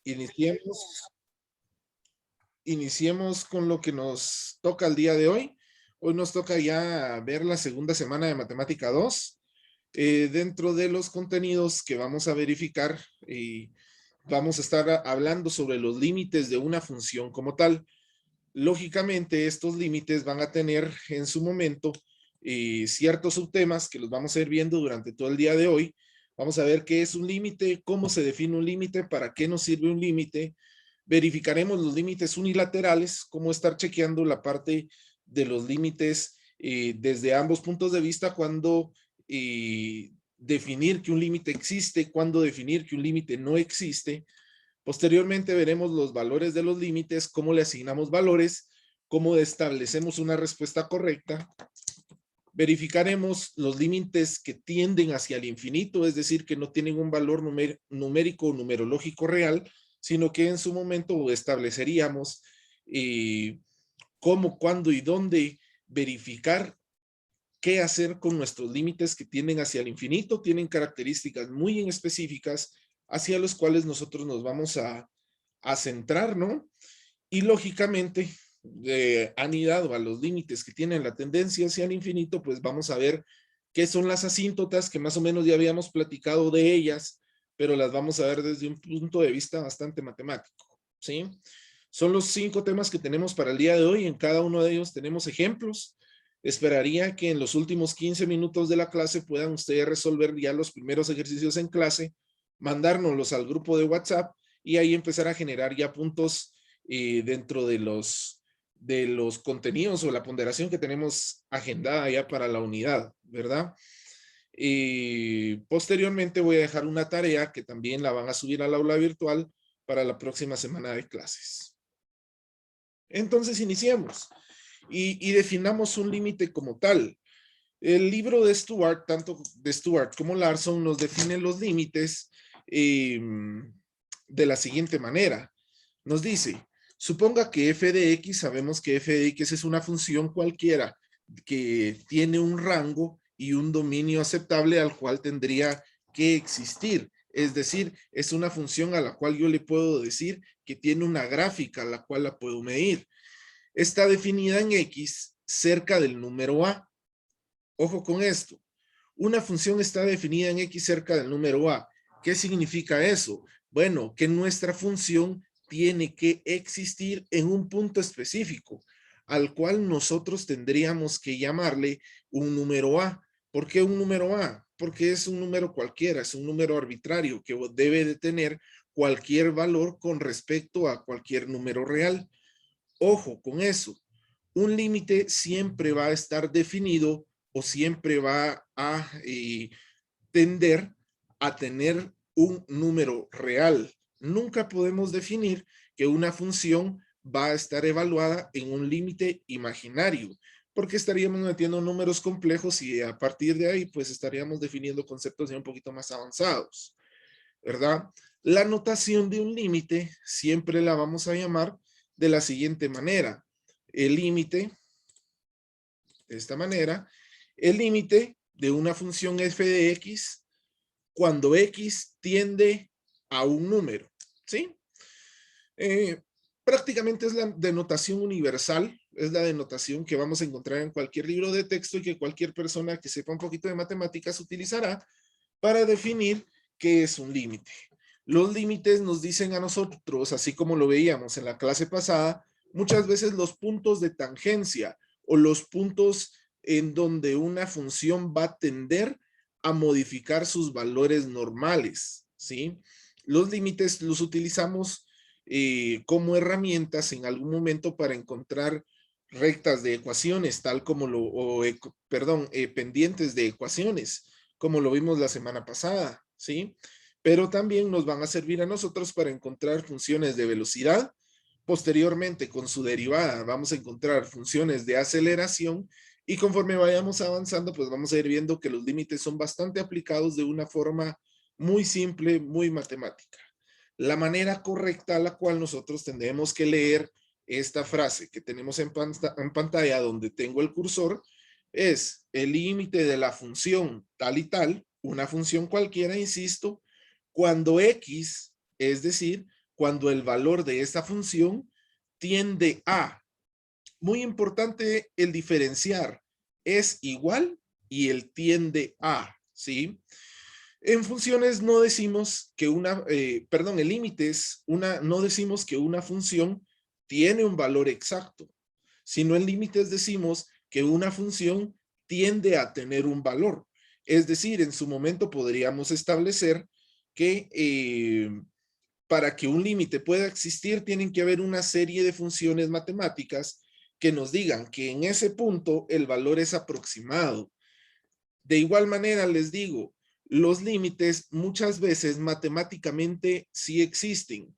Iniciemos, iniciemos con lo que nos toca el día de hoy. Hoy nos toca ya ver la segunda semana de Matemática 2. Dentro de los contenidos que vamos a verificar, vamos a estar hablando sobre los límites de una función como tal. Lógicamente, estos límites van a tener en su momento ciertos subtemas que los vamos a ir viendo durante todo el día de hoy. Vamos a ver qué es un límite, cómo se define un límite, para qué nos sirve un límite. Verificaremos los límites unilaterales, cómo estar chequeando la parte de los límites desde ambos puntos de vista, cuando definir que un límite existe, cuando definir que un límite no existe. Posteriormente veremos los valores de los límites, cómo le asignamos valores, cómo establecemos una respuesta correcta. Verificaremos los límites que tienden hacia el infinito, es decir, que no tienen un valor numérico o numerológico real, sino que en su momento estableceríamos cómo, cuándo y dónde verificar qué hacer con nuestros límites que tienden hacia el infinito. Tienen características muy específicas hacia los cuales nosotros nos vamos a centrar, ¿no? Y lógicamente, anidado a los límites que tienen la tendencia hacia el infinito, pues vamos a ver qué son las asíntotas, que más o menos ya habíamos platicado de ellas, pero las vamos a ver desde un punto de vista bastante matemático, ¿sí? Son los 5 temas que tenemos para el día de hoy. En cada uno de ellos tenemos ejemplos. Esperaría que en los últimos 15 minutos de la clase puedan ustedes resolver ya los primeros ejercicios en clase, mandárnoslos al grupo de WhatsApp y ahí empezar a generar ya puntos dentro de los contenidos o la ponderación que tenemos agendada ya para la unidad, ¿verdad? Posteriormente voy a dejar una tarea que también la van a subir al aula virtual para la próxima semana de clases. Entonces iniciemos y definamos un límite como tal. El libro de Stuart, tanto de Stuart como Larson, nos define los límites de la siguiente manera. Nos dice, suponga que f de x, sabemos que f de x es una función cualquiera que tiene un rango y un dominio aceptable al cual tendría que existir. Es decir, es una función a la cual yo le puedo decir que tiene una gráfica a la cual la puedo medir. Está definida en x cerca del número a. Ojo con esto. Una función está definida en x cerca del número a. ¿Qué significa eso? Bueno, que nuestra función tiene que existir en un punto específico, al cual nosotros tendríamos que llamarle un número a. ¿Por qué un número a? Porque es un número cualquiera, es un número arbitrario que debe de tener cualquier valor con respecto a cualquier número real. Ojo con eso. Un límite siempre va a estar definido o siempre va a tender a tener un número real. Nunca podemos definir que una función va a estar evaluada en un límite imaginario, porque estaríamos metiendo números complejos y a partir de ahí pues estaríamos definiendo conceptos ya un poquito más avanzados, ¿verdad? La notación de un límite siempre la vamos a llamar de la siguiente manera. El límite, de esta manera, el límite de una función f de x cuando x tiende a un número, ¿sí? Prácticamente es la denotación universal, es la denotación que vamos a encontrar en cualquier libro de texto y que cualquier persona que sepa un poquito de matemáticas utilizará para definir qué es un límite. Los límites nos dicen a nosotros, así como lo veíamos en la clase pasada, muchas veces los puntos de tangencia o los puntos en donde una función va a tender a modificar sus valores normales, ¿sí? Los límites los utilizamos como herramientas en algún momento para encontrar rectas de ecuaciones, tal como pendientes de ecuaciones, como lo vimos la semana pasada, ¿sí? Pero también nos van a servir a nosotros para encontrar funciones de velocidad. Posteriormente, con su derivada, vamos a encontrar funciones de aceleración y conforme vayamos avanzando, pues vamos a ir viendo que los límites son bastante aplicados de una forma muy simple, muy matemática. La manera correcta a la cual nosotros tendremos que leer esta frase que tenemos en pantalla donde tengo el cursor es el límite de la función tal y tal, una función cualquiera, insisto, cuando x, es decir, cuando el valor de esta función tiende a. Muy importante el diferenciar es igual y el tiende a, ¿sí? En funciones no decimos que en límites, no decimos que una función tiene un valor exacto, sino en límites decimos que una función tiende a tener un valor. Es decir, en su momento podríamos establecer que para que un límite pueda existir, tienen que haber una serie de funciones matemáticas que nos digan que en ese punto el valor es aproximado. De igual manera, les digo, los límites muchas veces matemáticamente sí existen,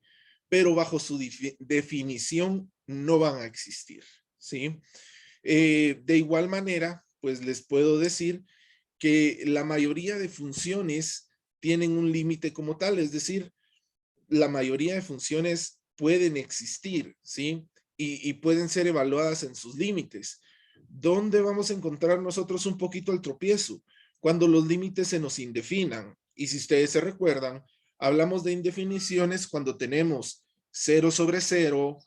pero bajo su definición no van a existir, ¿sí? De igual manera, pues les puedo decir que la mayoría de funciones tienen un límite como tal, es decir, la mayoría de funciones pueden existir, ¿sí? Y pueden ser evaluadas en sus límites. ¿Dónde vamos a encontrar nosotros un poquito el tropiezo? Cuando los límites se nos indefinan. Y si ustedes se recuerdan, hablamos de indefiniciones cuando tenemos 0 sobre 0,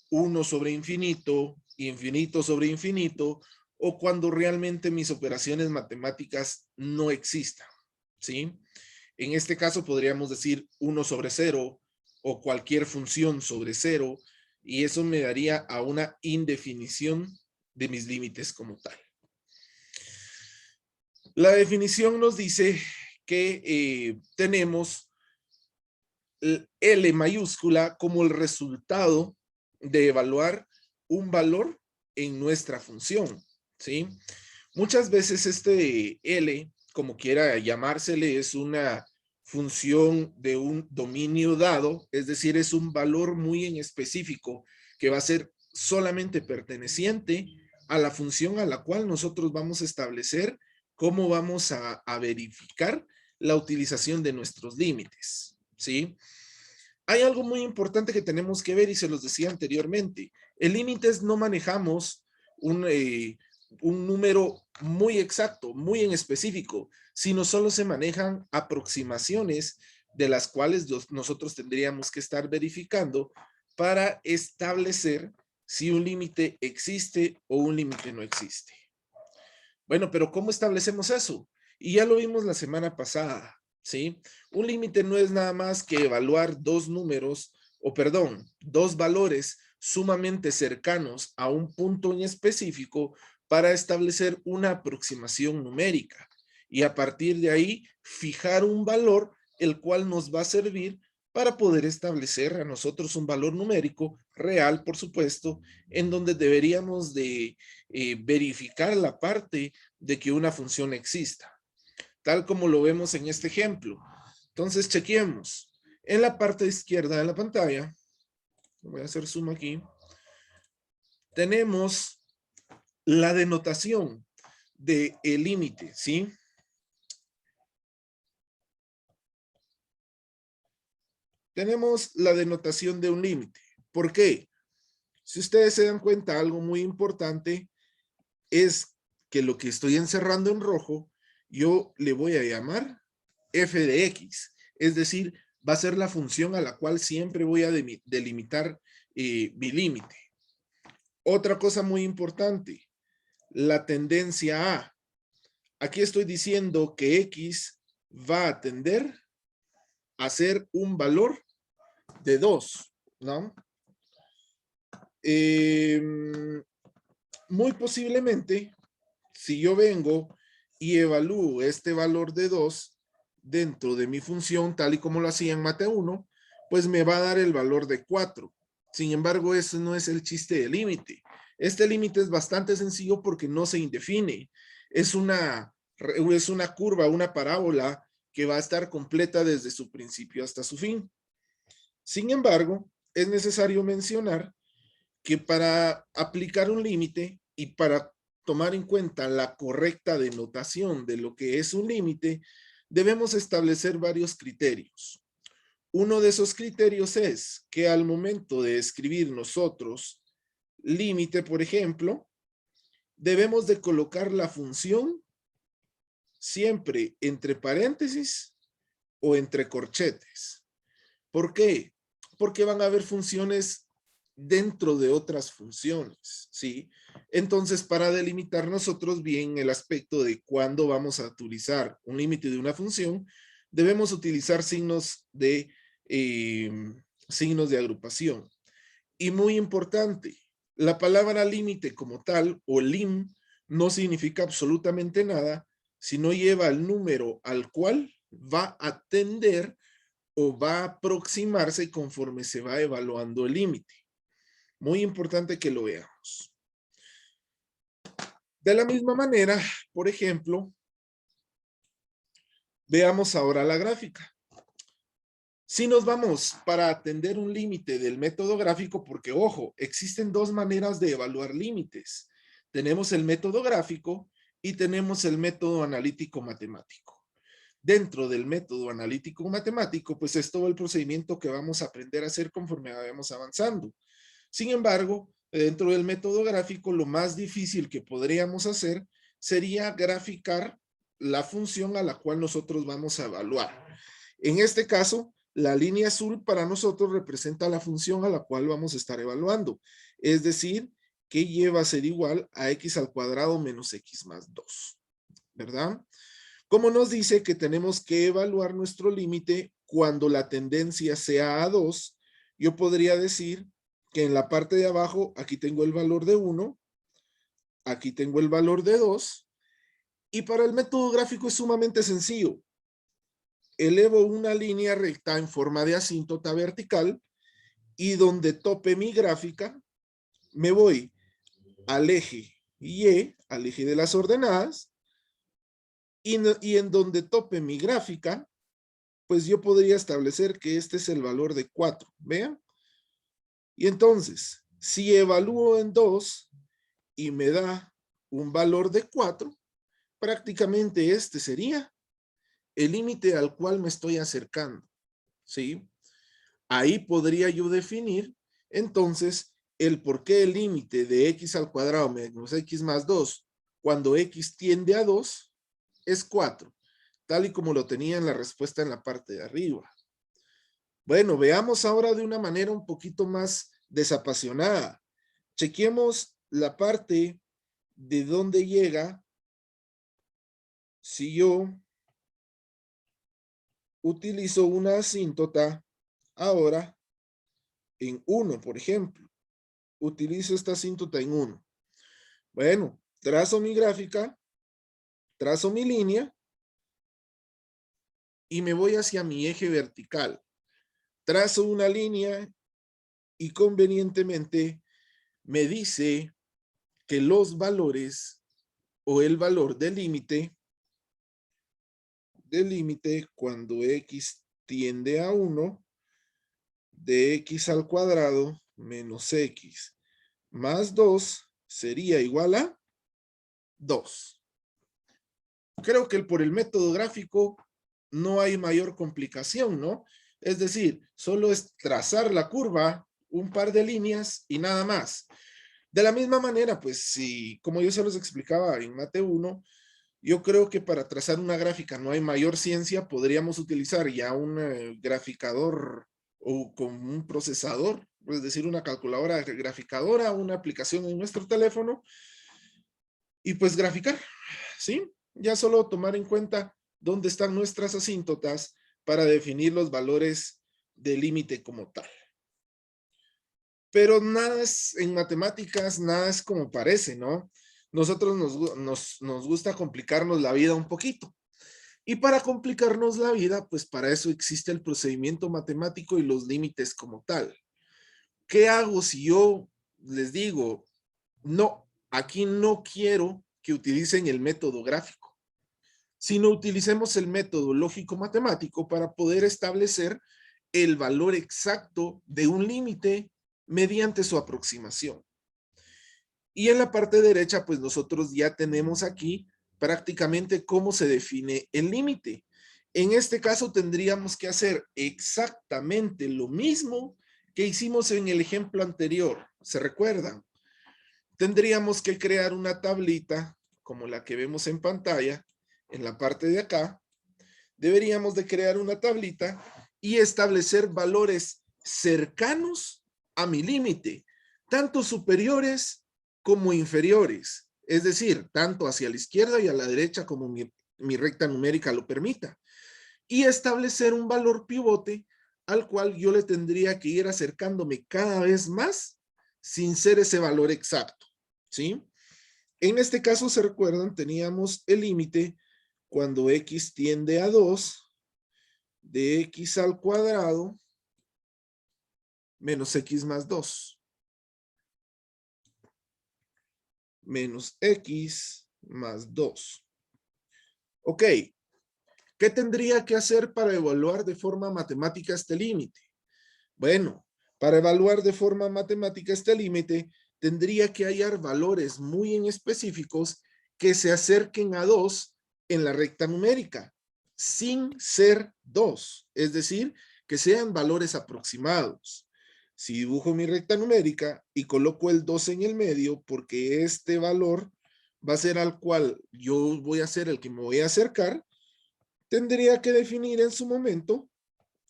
1 sobre infinito, infinito sobre infinito, o cuando realmente mis operaciones matemáticas no existan, ¿sí? En este caso podríamos decir 1 sobre 0 o cualquier función sobre 0 y eso me daría a una indefinición de mis límites como tal. La definición nos dice que tenemos L mayúscula como el resultado de evaluar un valor en nuestra función, ¿sí? Muchas veces este L, como quiera llamársele, es una función de un dominio dado, es decir, es un valor muy en específico que va a ser solamente perteneciente a la función a la cual nosotros vamos a establecer cómo vamos a verificar la utilización de nuestros límites, ¿sí? Hay algo muy importante que tenemos que ver y se los decía anteriormente. En límites no manejamos un número muy exacto, muy en específico, sino solo se manejan aproximaciones de las cuales nosotros tendríamos que estar verificando para establecer si un límite existe o un límite no existe. Bueno, pero ¿cómo establecemos eso? Y ya lo vimos la semana pasada, ¿sí? Un límite no es nada más que evaluar dos números, o perdón, dos valores sumamente cercanos a un punto en específico para establecer una aproximación numérica. Y a partir de ahí, fijar un valor, el cual nos va a servir para poder establecer a nosotros un valor numérico real, por supuesto, en donde deberíamos de verificar la parte de que una función exista, tal como lo vemos en este ejemplo. Entonces, chequeemos. En la parte izquierda de la pantalla, voy a hacer zoom aquí, tenemos la denotación del límite, ¿sí? Tenemos la denotación de un límite. ¿Por qué? Si ustedes se dan cuenta, algo muy importante es que lo que estoy encerrando en rojo, yo le voy a llamar f de x. Es decir, va a ser la función a la cual siempre voy a delimitar mi límite. Otra cosa muy importante, la tendencia a. Aquí estoy diciendo que x va a tender a ser un valor de 2, ¿no? Muy posiblemente, si yo vengo y evalúo este valor de 2 dentro de mi función, tal y como lo hacía en Mate 1, pues me va a dar el valor de 4. Sin embargo, ese no es el chiste del límite. Este límite es bastante sencillo porque no se indefine. Es una curva, una parábola que va a estar completa desde su principio hasta su fin. Sin embargo, es necesario mencionar que para aplicar un límite y para tomar en cuenta la correcta denotación de lo que es un límite, debemos establecer varios criterios. Uno de esos criterios es que al momento de escribir nosotros límite, por ejemplo, debemos de colocar la función siempre entre paréntesis o entre corchetes. ¿Por qué? porque van a haber funciones dentro de otras funciones, ¿sí? Entonces, para delimitar nosotros bien el aspecto de cuándo vamos a utilizar un límite de una función, debemos utilizar signos de agrupación. Y muy importante, la palabra límite como tal, o lim, no significa absolutamente nada si no lleva el número al cual va a tender o va a aproximarse conforme se va evaluando el límite. Muy importante que lo veamos. De la misma manera, por ejemplo, veamos ahora la gráfica. Si nos vamos para atender un límite del método gráfico, porque ojo, existen dos maneras de evaluar límites. Tenemos el método gráfico y tenemos el método analítico matemático. Dentro del método analítico matemático, pues es todo el procedimiento que vamos a aprender a hacer conforme vayamos avanzando. Sin embargo, dentro del método gráfico, lo más difícil que podríamos hacer sería graficar la función a la cual nosotros vamos a evaluar. En este caso, la línea azul para nosotros representa la función a la cual vamos a estar evaluando. Es decir, que lleva a ser igual a x al cuadrado menos x más 2. ¿Verdad? Como nos dice que tenemos que evaluar nuestro límite cuando la tendencia sea a 2, yo podría decir que en la parte de abajo, aquí tengo el valor de 1, aquí tengo el valor de 2, y para el método gráfico es sumamente sencillo. Elevo una línea recta en forma de asíntota vertical y donde tope mi gráfica, me voy al eje Y, al eje de las ordenadas, y en donde tope mi gráfica, pues yo podría establecer que este es el valor de 4, ¿vean? Y entonces, si evalúo en 2 y me da un valor de 4, prácticamente este sería el límite al cual me estoy acercando, ¿sí? Ahí podría yo definir, entonces, el por qué el límite de x al cuadrado menos x más 2, cuando x tiende a 2, es 4, tal y como lo tenía en la respuesta en la parte de arriba. Bueno, veamos ahora de una manera un poquito más desapasionada. Chequemos la parte de dónde llega si yo utilizo una asíntota ahora en 1, por ejemplo. Utilizo esta asíntota en 1. Bueno, trazo mi gráfica, trazo mi línea y me voy hacia mi eje vertical. Trazo una línea y convenientemente me dice que los valores o el valor del límite cuando x tiende a 1 de x al cuadrado menos x más 2 sería igual a 2. Creo que por el método gráfico no hay mayor complicación, ¿no? Es decir, solo es trazar la curva, un par de líneas y nada más. De la misma manera, pues si, como yo se los explicaba en Mate 1, yo creo que para trazar una gráfica no hay mayor ciencia, podríamos utilizar ya un graficador o con un procesador, es decir, una calculadora graficadora, una aplicación en nuestro teléfono, y pues graficar, ¿sí? Ya solo tomar en cuenta dónde están nuestras asíntotas para definir los valores de límite como tal. Pero nada es, en matemáticas, nada es como parece, ¿no? Nosotros nos gusta complicarnos la vida un poquito. Y para complicarnos la vida, pues para eso existe el procedimiento matemático y los límites como tal. ¿Qué hago si yo les digo, no, aquí no quiero que utilicen el método gráfico, sino utilicemos el método lógico-matemático para poder establecer el valor exacto de un límite mediante su aproximación? Y en la parte derecha, pues nosotros ya tenemos aquí prácticamente cómo se define el límite. En este caso tendríamos que hacer exactamente lo mismo que hicimos en el ejemplo anterior. ¿Se recuerdan? Tendríamos que crear una tablita como la que vemos en pantalla, en la parte de acá. Deberíamos de crear una tablita y establecer valores cercanos a mi límite, tanto superiores como inferiores, es decir, tanto hacia la izquierda y a la derecha como mi recta numérica lo permita, y establecer un valor pivote al cual yo le tendría que ir acercándome cada vez más sin ser ese valor exacto, ¿sí? En este caso, se recuerdan, teníamos el límite cuando x tiende a 2 de x al cuadrado menos x más 2 menos x más 2. Ok, ¿qué tendría que hacer para evaluar de forma matemática este límite? Bueno, para evaluar de forma matemática este límite, tendría que hallar valores muy en específicos que se acerquen a 2 en la recta numérica, sin ser 2, es decir, que sean valores aproximados. Si dibujo mi recta numérica y coloco el 2 en el medio, porque este valor va a ser al cual yo voy a ser el que me voy a acercar, tendría que definir en su momento,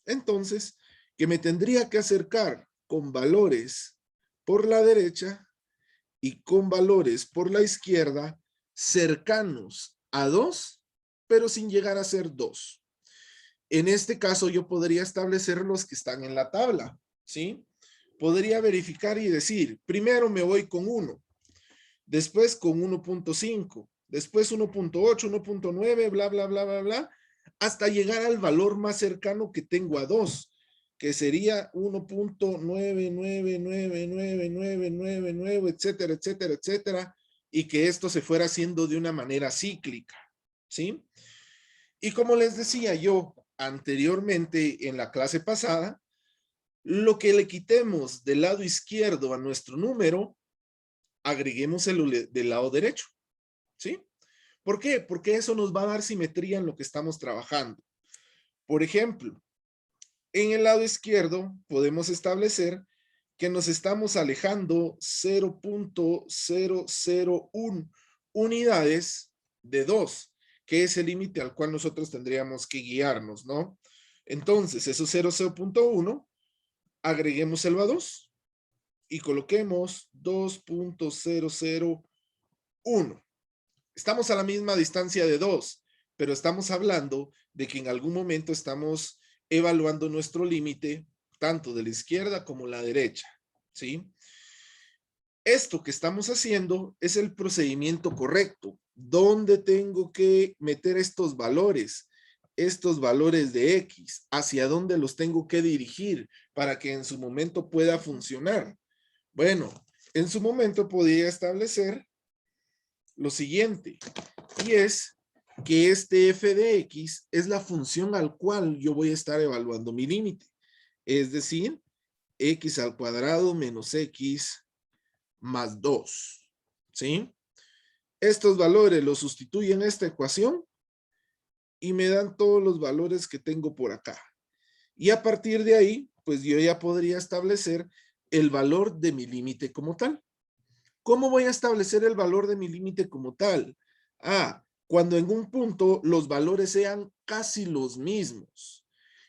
entonces, que me tendría que acercar con valores por la derecha y con valores por la izquierda cercanos a 2, pero sin llegar a ser 2. En este caso yo podría establecer los que están en la tabla, ¿sí? Podría verificar y decir, primero me voy con 1, después con 1.5, después 1.8, 1.9, bla, bla, bla, bla, bla, hasta llegar al valor más cercano que tengo a 2, que sería 1.9999999, etcétera, etcétera, etcétera, y que esto se fuera haciendo de una manera cíclica, ¿sí? Y como les decía yo anteriormente en la clase pasada, lo que le quitemos del lado izquierdo a nuestro número, agreguemos el del lado derecho, ¿sí? ¿Por qué? Porque eso nos va a dar simetría en lo que estamos trabajando. Por ejemplo, en el lado izquierdo podemos establecer que nos estamos alejando 0.001 unidades de 2, que es el límite al cual nosotros tendríamos que guiarnos, ¿no? Entonces, esos 0.1, agreguemos el a 2 y coloquemos 2.001. Estamos a la misma distancia de 2, pero estamos hablando de que en algún momento estamos evaluando nuestro límite tanto de la izquierda como la derecha, ¿sí? Esto que estamos haciendo es el procedimiento correcto. ¿Dónde tengo que meter estos valores? Estos valores de X, ¿hacia dónde los tengo que dirigir para que en su momento pueda funcionar? Bueno, en su momento podría establecer lo siguiente, y es que este f de x es la función al cual yo voy a estar evaluando mi límite, es decir, x al cuadrado menos x más 2, ¿sí? Estos valores los sustituyo en esta ecuación y me dan todos los valores que tengo por acá. Y a partir de ahí, pues yo ya podría establecer el valor de mi límite como tal. ¿Cómo voy a establecer el valor de mi límite como tal? Cuando en un punto los valores sean casi los mismos.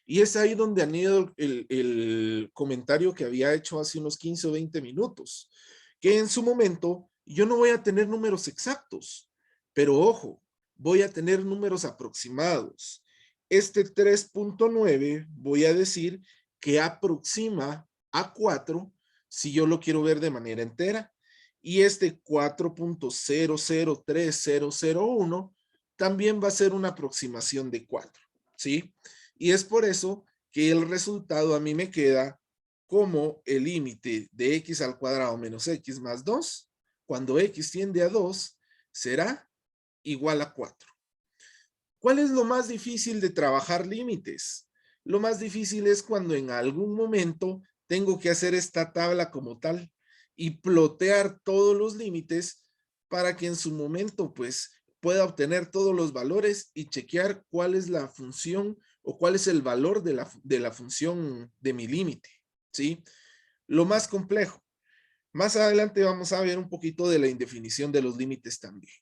Y es ahí donde anido el comentario que había hecho hace unos 15 o 20 minutos, que en su momento yo no voy a tener números exactos, pero ojo, voy a tener números aproximados. Este 3.9 voy a decir que aproxima a 4 si yo lo quiero ver de manera entera. Y este 4.003001 también va a ser una aproximación de 4, ¿sí? Y es por eso que el resultado a mí me queda como el límite de x al cuadrado menos x más 2, cuando x tiende a 2, será igual a 4. ¿Cuál es lo más difícil de trabajar límites? Lo más difícil es cuando en algún momento tengo que hacer esta tabla como tal y plotear todos los límites para que en su momento pues pueda obtener todos los valores y chequear cuál es la función o cuál es el valor de la función de mi límite, ¿sí? Lo más complejo. Más adelante vamos a ver un poquito de la indefinición de los límites también.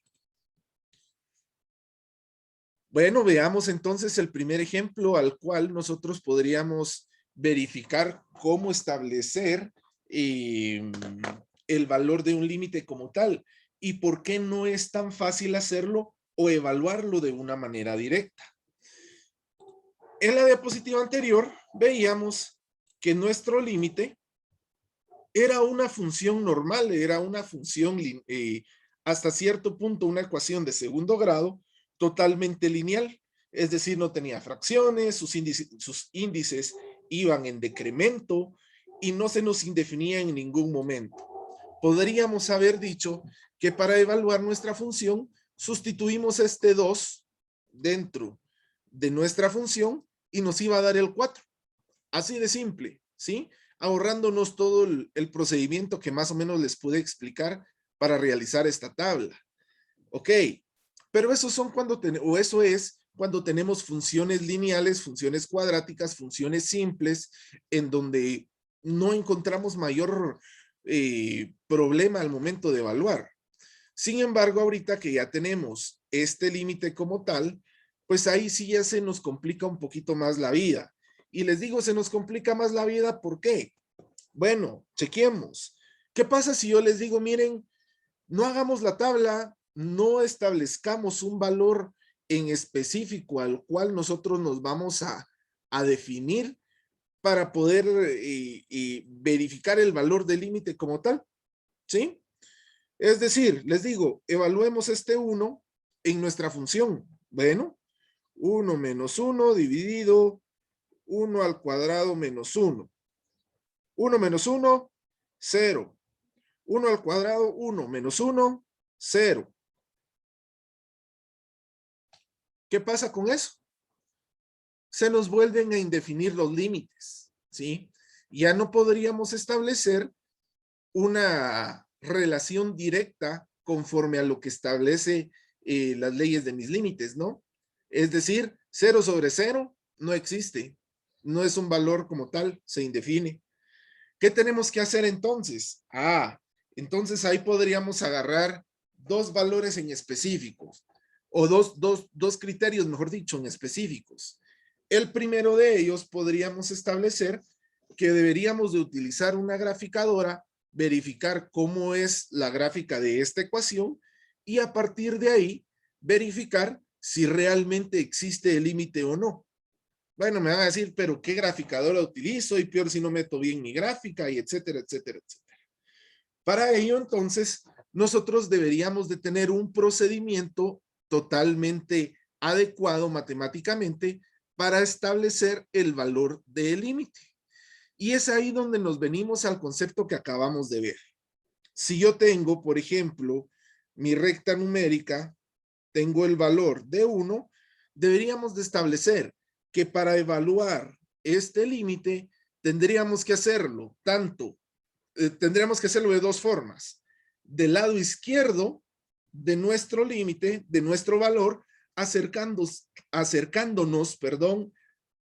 Bueno, veamos entonces el primer ejemplo al cual nosotros podríamos verificar cómo establecer el valor de un límite como tal y por qué no es tan fácil hacerlo o evaluarlo de una manera directa. En la diapositiva anterior veíamos que nuestro límite era una función normal, era una función hasta cierto punto una ecuación de segundo grado totalmente lineal, es decir, no tenía fracciones, sus índices iban en decremento y no se nos indefinía en ningún momento. Podríamos haber dicho que para evaluar nuestra función sustituimos este 2 dentro de nuestra función y nos iba a dar el 4. Así de simple, ¿sí? Ahorrándonos todo el procedimiento que más o menos les pude explicar para realizar esta tabla. Ok, pero eso es cuando tenemos funciones lineales, funciones cuadráticas, funciones simples, en donde no encontramos mayor problema al momento de evaluar. Sin embargo, ahorita que ya tenemos este límite como tal, pues ahí sí ya se nos complica un poquito más la vida. Y les digo, se nos complica más la vida, ¿por qué? Bueno, chequemos. ¿Qué pasa si yo les digo, miren, no hagamos la tabla, no establezcamos un valor en específico al cual nosotros nos vamos a definir para poder verificar el valor del límite como tal? ¿Sí? Es decir, les digo, evaluemos este 1 en nuestra función. Bueno, 1 menos 1 dividido 1 al cuadrado menos 1. 1 menos 1, 0. 1 al cuadrado, 1 menos 1, 0. ¿Qué pasa con eso? Se nos vuelven a indefinir los límites, ¿sí? Ya no podríamos establecer una relación directa conforme a lo que establece las leyes de mis límites, ¿no? Es decir, 0 sobre 0 no existe, no es un valor como tal, se indefine. ¿Qué tenemos que hacer entonces? Entonces ahí podríamos agarrar dos valores en específicos, o dos criterios, mejor dicho, en específicos. El primero de ellos podríamos establecer que deberíamos de utilizar una graficadora, verificar cómo es la gráfica de esta ecuación y a partir de ahí verificar si realmente existe el límite o no. Bueno, me van a decir, pero ¿qué graficadora utilizo? Y peor si no meto bien mi gráfica y etcétera, etcétera, etcétera. Para ello, entonces, nosotros deberíamos de tener un procedimiento totalmente adecuado matemáticamente para establecer el valor del límite. Y es ahí donde nos venimos al concepto que acabamos de ver. Si yo tengo, por ejemplo, mi recta numérica, tengo el valor de 1, deberíamos de establecer que para evaluar este límite tendríamos que hacerlo tendríamos que hacerlo de dos formas. Del lado izquierdo de nuestro límite, de nuestro valor, acercándonos,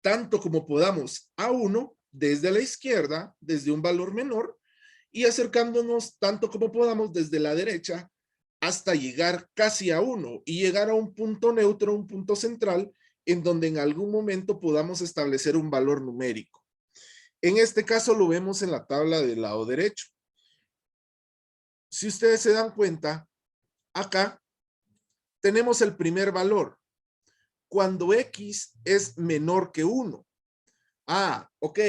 tanto como podamos a 1 desde la izquierda, desde un valor menor, y acercándonos tanto como podamos desde la derecha hasta llegar casi a 1 y llegar a un punto neutro, un punto central, en donde en algún momento podamos establecer un valor numérico. En este caso lo vemos en la tabla del lado derecho. Si ustedes se dan cuenta, acá tenemos el primer valor. Cuando X es menor que 1. Ok.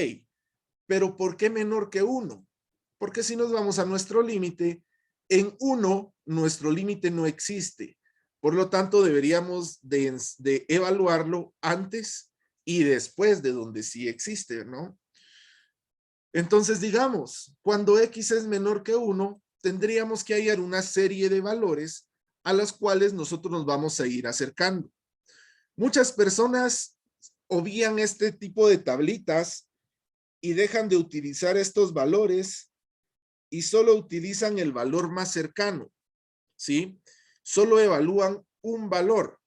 Pero ¿por qué menor que 1? Porque si nos vamos a nuestro límite, en 1 nuestro límite no existe. Por lo tanto, deberíamos de evaluarlo antes y después de donde sí existe, ¿no? Entonces, digamos, cuando X es menor que 1, tendríamos que hallar una serie de valores a los cuales nosotros nos vamos a ir acercando. Muchas personas obvian este tipo de tablitas y dejan de utilizar estos valores y solo utilizan el valor más cercano, ¿sí? Solo evalúan un valor.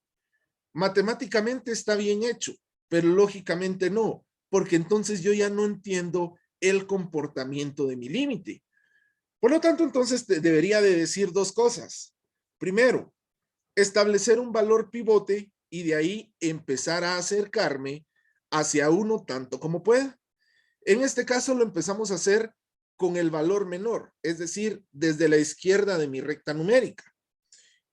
Matemáticamente está bien hecho, pero lógicamente no, porque entonces yo ya no entiendo el comportamiento de mi límite. Por lo tanto, entonces debería de decir dos cosas. Primero, establecer un valor pivote y de ahí empezar a acercarme hacia 1 tanto como pueda. En este caso lo empezamos a hacer con el valor menor, es decir, desde la izquierda de mi recta numérica.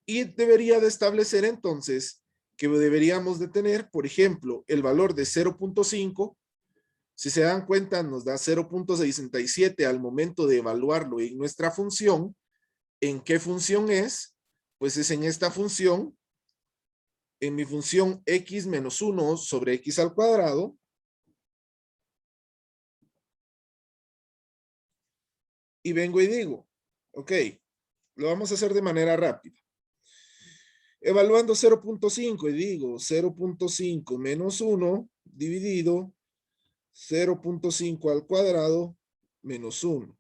Y debería de establecer entonces que deberíamos de tener, por ejemplo, el valor de 0.5. Si se dan cuenta, nos da 0.67 al momento de evaluarlo en nuestra función. ¿En qué función es? Pues es en esta función, en mi función x menos 1 sobre x al cuadrado. Y vengo y digo, ok, lo vamos a hacer de manera rápida. Evaluando 0.5 y digo 0.5 menos 1 dividido 0.5 al cuadrado menos 1.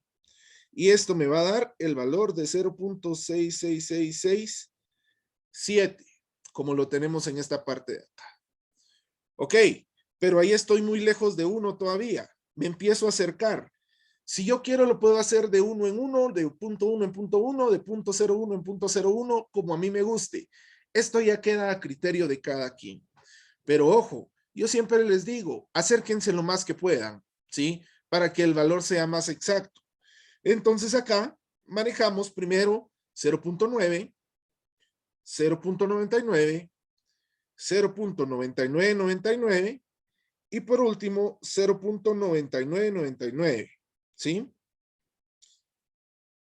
Y esto me va a dar el valor de 0.66667, como lo tenemos en esta parte de acá. Ok, pero ahí estoy muy lejos de 1 todavía. Me empiezo a acercar. Si yo quiero, lo puedo hacer de 1 en 1, de punto 1 en punto 1, de punto 0.1 en punto 0.1, como a mí me guste. Esto ya queda a criterio de cada quien. Pero ojo, yo siempre les digo, acérquense lo más que puedan, ¿sí? Para que el valor sea más exacto. Entonces acá manejamos primero 0.9, 0.99, 0.9999 y por último 0.9999, ¿sí?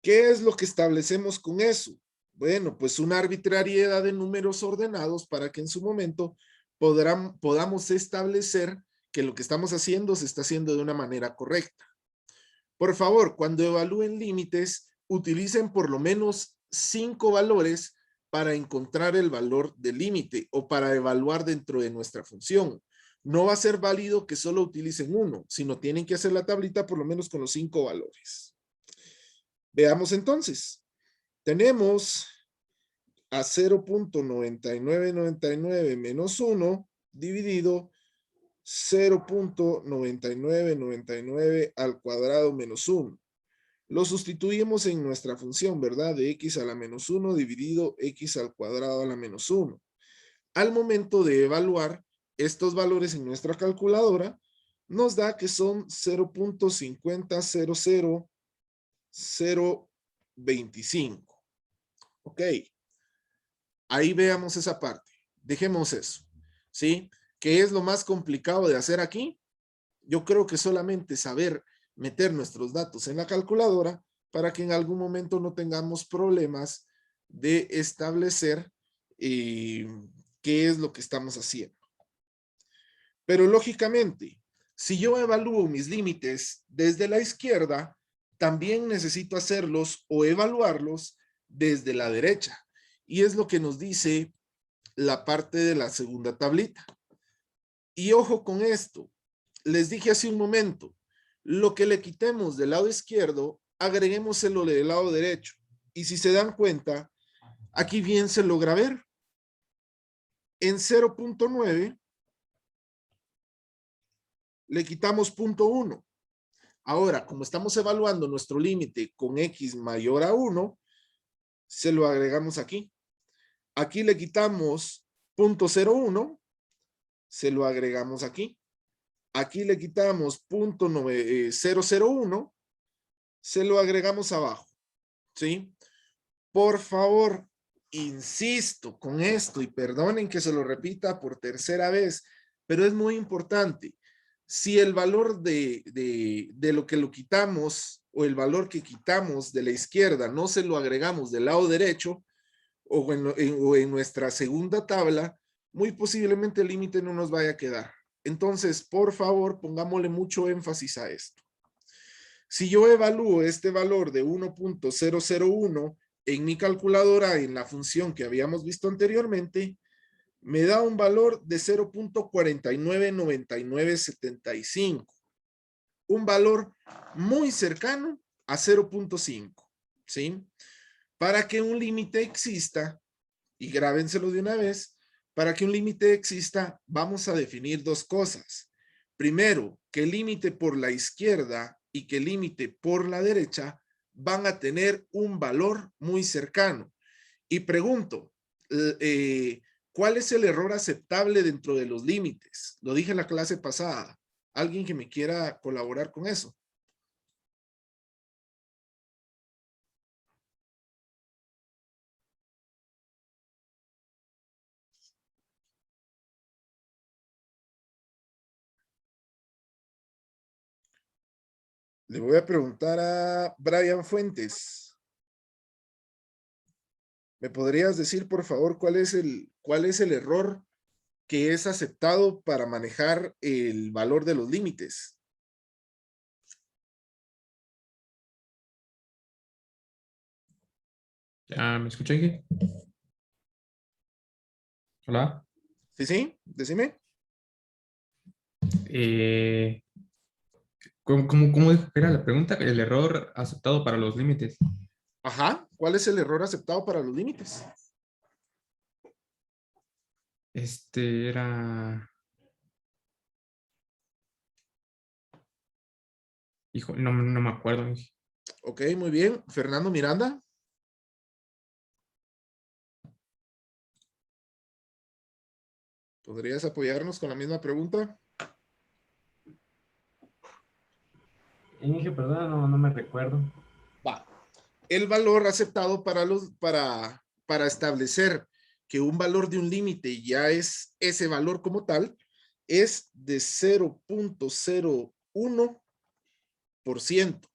¿Qué es lo que establecemos con eso? Bueno, pues una arbitrariedad de números ordenados para que en su momento podamos establecer que lo que estamos haciendo se está haciendo de una manera correcta. Por favor, cuando evalúen límites, utilicen por lo menos 5 valores para encontrar el valor del límite o para evaluar dentro de nuestra función. No va a ser válido que solo utilicen uno, sino tienen que hacer la tablita por lo menos con los 5 valores. Veamos entonces. Tenemos a 0.9999 menos 1 dividido 0.9999 al cuadrado menos 1. Lo sustituimos en nuestra función, ¿verdad? De x a la menos 1 dividido x al cuadrado a la menos 1. Al momento de evaluar estos valores en nuestra calculadora, nos da que son 0.5000025. Ok. Ahí veamos esa parte. Dejemos eso. ¿Sí? ¿Qué es lo más complicado de hacer aquí? Yo creo que solamente saber meter nuestros datos en la calculadora para que en algún momento no tengamos problemas de establecer qué es lo que estamos haciendo. Pero lógicamente, si yo evalúo mis límites desde la izquierda, también necesito hacerlos o evaluarlos desde la derecha. Y es lo que nos dice la parte de la segunda tablita. Y ojo con esto, les dije hace un momento, lo que le quitemos del lado izquierdo, agreguémoselo del lado derecho. Y si se dan cuenta, aquí bien se logra ver. En 0.9 le quitamos 0.1. Ahora, como estamos evaluando nuestro límite con x mayor a 1, se lo agregamos aquí. Aquí le quitamos 0.01, se lo agregamos aquí. Aquí le quitamos 0.001, se lo agregamos abajo, ¿sí? Por favor, insisto con esto y perdonen que se lo repita por tercera vez, pero es muy importante. Si el valor de lo que lo quitamos o el valor que quitamos de la izquierda no se lo agregamos del lado derecho o en nuestra segunda tabla, muy posiblemente el límite no nos vaya a quedar. Entonces, por favor, pongámosle mucho énfasis a esto. Si yo evalúo este valor de 1.001 en mi calculadora en la función que habíamos visto anteriormente, me da un valor de 0.499975. Un valor muy cercano a 0.5, ¿sí? Para que un límite exista, y grábenselo de una vez, para que un límite exista, vamos a definir dos cosas. Primero, que el límite por la izquierda y que el límite por la derecha van a tener un valor muy cercano. Y pregunto, ¿cuál es el error aceptable dentro de los límites? Lo dije en la clase pasada. ¿Alguien que me quiera colaborar con eso? Le voy a preguntar a Brian Fuentes. ¿Me podrías decir, por favor, cuál es el error que es aceptado para manejar el valor de los límites? ¿Ya me escuchan aquí? Hola. ¿Sí, sí? Decime. Eh, ¿cómo dijo que era la pregunta? El error aceptado para los límites. Ajá. ¿Cuál es el error aceptado para los límites? Era... Hijo, no me acuerdo. Ok, muy bien. Fernando Miranda. ¿Podrías apoyarnos con la misma pregunta? Inge, perdón, no me recuerdo. Va. El valor aceptado para establecer que un valor de un límite ya es ese valor como tal, es de 0.01%.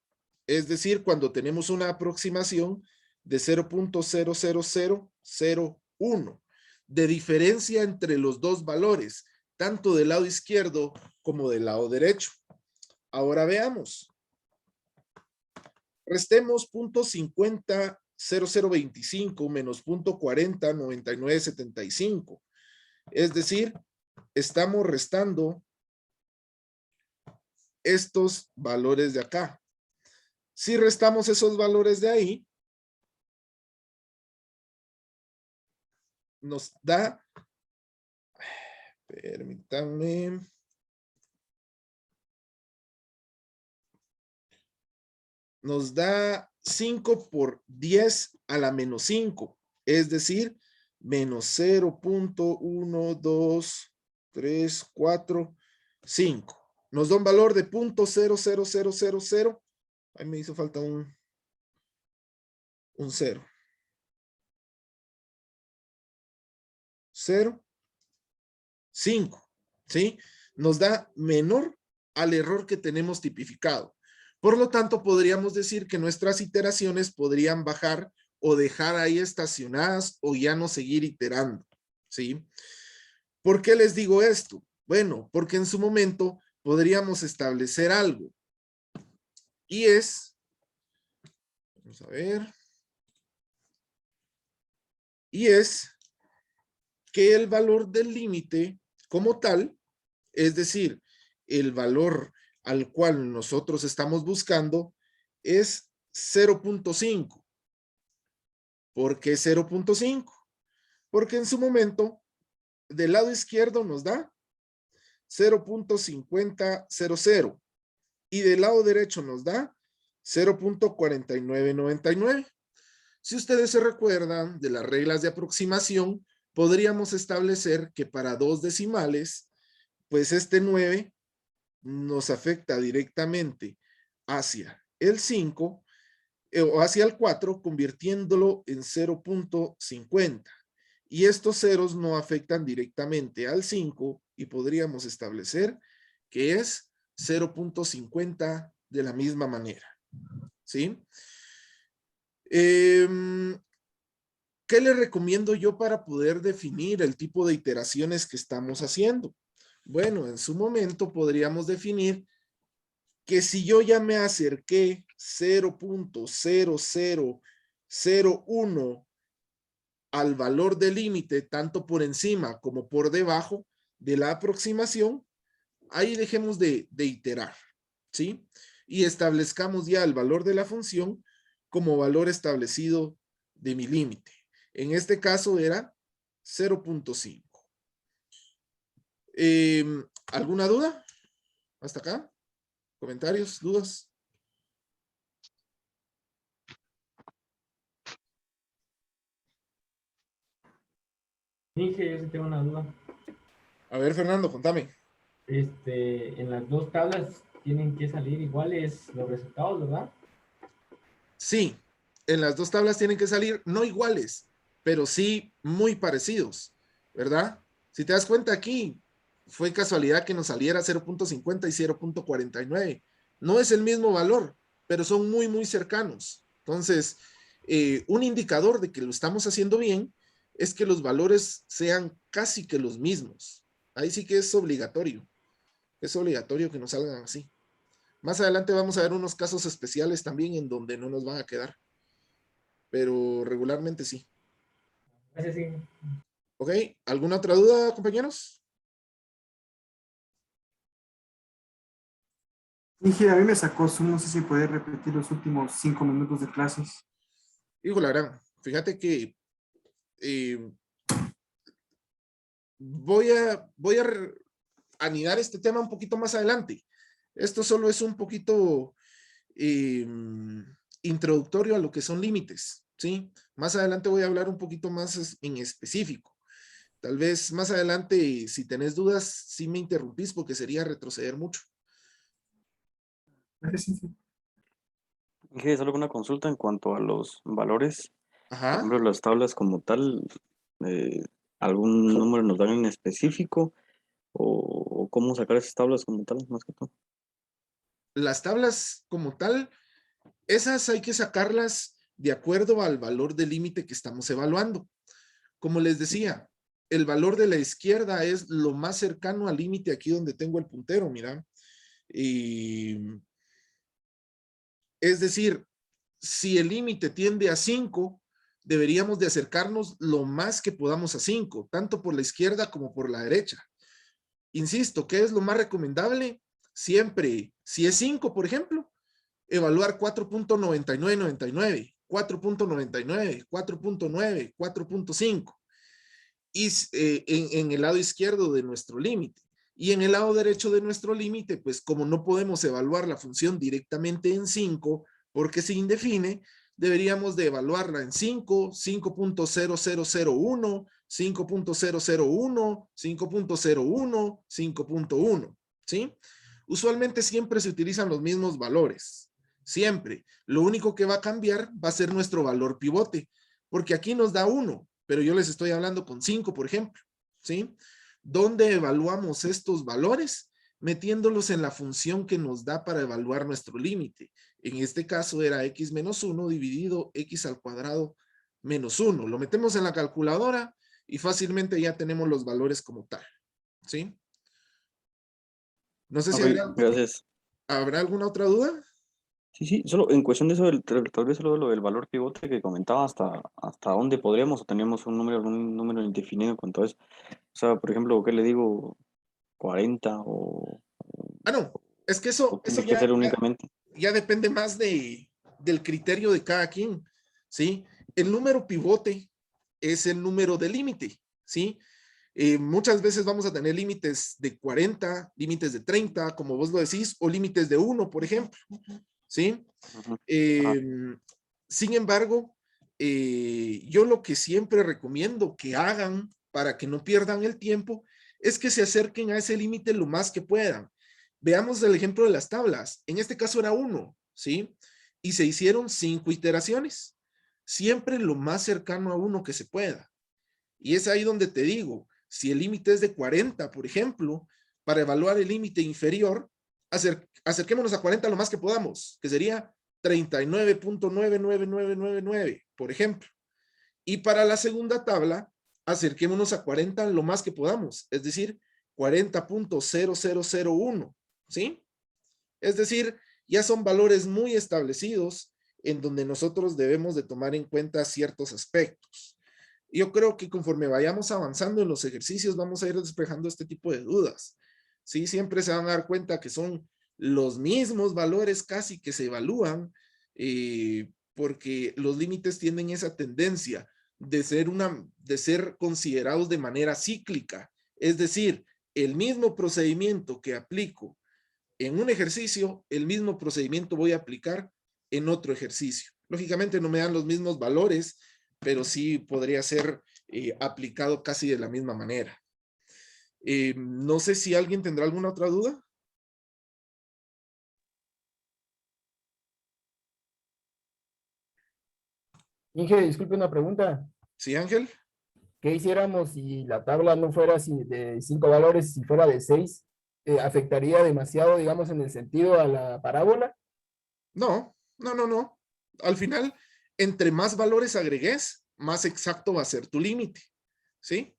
Es decir, cuando tenemos una aproximación de 0.00001 de diferencia entre los dos valores, tanto del lado izquierdo como del lado derecho. Ahora veamos. Restemos .500025 menos .409975. Es decir, estamos restando estos valores de acá. Si restamos esos valores de ahí, nos da, permítanme, nos da 5 por 10 a la menos 5, es decir, menos 0.1, 2, 3, 4, 5. Nos da un valor de .00000. Ahí me hizo falta un 0. 0, 5, ¿sí? Nos da menor al error que tenemos tipificado. Por lo tanto, podríamos decir que nuestras iteraciones podrían bajar o dejar ahí estacionadas o ya no seguir iterando, ¿sí? ¿Por qué les digo esto? Bueno, porque en su momento podríamos establecer algo y es, vamos a ver, y es que el valor del límite como tal, es decir, el valor al cual nosotros estamos buscando es 0.5. ¿Por qué 0.5? Porque en su momento del lado izquierdo nos da 0.5000 y del lado derecho nos da 0.4999. Si ustedes se recuerdan de las reglas de aproximación, podríamos establecer que para dos decimales, pues este 9 nos afecta directamente hacia el 5 o hacia el 4, convirtiéndolo en 0.50. Y estos ceros no afectan directamente al 5 y podríamos establecer que es 0.50 de la misma manera. ¿Sí? ¿Qué le recomiendo yo para poder definir el tipo de iteraciones que estamos haciendo? Bueno, en su momento podríamos definir que si yo ya me acerqué 0.0001 al valor del límite, tanto por encima como por debajo de la aproximación, ahí dejemos de iterar, ¿sí? Y establezcamos ya el valor de la función como valor establecido de mi límite. En este caso era 0.5. ¿Alguna duda? ¿Hasta acá? ¿Comentarios? ¿Dudas? Inge, yo sí tengo una duda. A ver, Fernando, contame. En las dos tablas tienen que salir iguales los resultados, ¿verdad? Sí, en las dos tablas tienen que salir no iguales, pero sí muy parecidos, ¿verdad? Si te das cuenta aquí, fue casualidad que nos saliera 0.50 y 0.49. No es el mismo valor, pero son muy, muy cercanos. Entonces, un indicador de que lo estamos haciendo bien es que los valores sean casi que los mismos. Ahí sí que es obligatorio. Es obligatorio que nos salgan así. Más adelante vamos a ver unos casos especiales también en donde no nos van a quedar, pero regularmente sí. Ese sí. ¿Ok? ¿Alguna otra duda, compañeros? Dije, a mí me sacó Zoom, no sé si puede repetir los últimos 5 minutos de clases. Hijo, la gran, fíjate que eh, voy a anidar este tema un poquito más adelante. Esto solo es un poquito eh, introductorio a lo que son límites, ¿sí? Más adelante voy a hablar un poquito más en específico. Tal vez más adelante, si tenés dudas, sí me interrumpís porque sería retroceder mucho. Sí, sí. Dije, solo una consulta en cuanto a los valores. Por Ajá. ejemplo, las tablas como tal, eh, ¿algún número nos dan en específico? O cómo sacar esas tablas como tal, más que todo? Las tablas como tal, esas hay que sacarlas de acuerdo al valor del límite que estamos evaluando. Como les decía, el valor de la izquierda es lo más cercano al límite aquí donde tengo el puntero, mira. Y, es decir, si el límite tiende a 5, deberíamos de acercarnos lo más que podamos a 5, tanto por la izquierda como por la derecha. Insisto, ¿qué es lo más recomendable? Siempre, si es 5, por ejemplo, evaluar 4.9999, 4.99, 4.9, 4.5 y en el lado izquierdo de nuestro límite. Y en el lado derecho de nuestro límite, pues como no podemos evaluar la función directamente en 5, porque se indefine, deberíamos de evaluarla en 5, 5.0001, 5.001, 5.01, 5.1, ¿sí? Usualmente siempre se utilizan los mismos valores, siempre. Lo único que va a cambiar va a ser nuestro valor pivote, porque aquí nos da 1, pero yo les estoy hablando con 5, por ejemplo, ¿sí? ¿Dónde evaluamos estos valores? Metiéndolos en la función que nos da para evaluar nuestro límite. En este caso era x menos 1 dividido x al cuadrado menos 1. Lo metemos en la calculadora y fácilmente ya tenemos los valores como tal, ¿sí? No sé si Ok, gracias. habrá alguna otra duda. Sí, sí, solo en cuestión de eso, tal vez solo lo del valor pivote que comentaba, hasta dónde podríamos, o teníamos algún número indefinido en cuanto a eso. O sea, por ejemplo, ¿qué le digo? 40 No, es que o eso tiene que ser únicamente. ya depende más del criterio de cada quien, ¿sí? El número pivote es el número de límite, ¿sí? Muchas veces vamos a tener límites de 40, límites de 30, como vos lo decís, o límites de 1, por ejemplo, ¿sí? Ujú. Sin embargo, yo lo que siempre recomiendo que hagan para que no pierdan el tiempo es que se acerquen a ese límite lo más que puedan. Veamos el ejemplo de las tablas. En este caso era 1, ¿sí? Y se hicieron 5 iteraciones. Siempre lo más cercano a 1 que se pueda. Y es ahí donde te digo, si el límite es de 40, por ejemplo, para evaluar el límite inferior, acerquémonos a 40 lo más que podamos, que sería 39.99999, por ejemplo. Y para la segunda tabla, acerquémonos a 40 lo más que podamos, es decir, 40.0001, ¿sí? Es decir, ya son valores muy establecidos en donde nosotros debemos de tomar en cuenta ciertos aspectos. Yo creo que conforme vayamos avanzando en los ejercicios, vamos a ir despejando este tipo de dudas. Sí, siempre se van a dar cuenta que son los mismos valores casi que se evalúan, porque los límites tienen esa tendencia de ser considerados de manera cíclica. Es decir, el mismo procedimiento que aplico en un ejercicio, el mismo procedimiento voy a aplicar en otro ejercicio. Lógicamente no me dan los mismos valores, pero sí podría ser aplicado casi de la misma manera. No sé si alguien tendrá alguna otra duda. Inge, disculpe una pregunta. ¿Sí, Ángel? ¿Qué hiciéramos si la tabla no fuera de 5 valores, si fuera de 6? ¿Afectaría demasiado, digamos, en el sentido a la parábola? No, no, no, no. Al final, entre más valores agregues, más exacto va a ser tu límite. ¿Sí?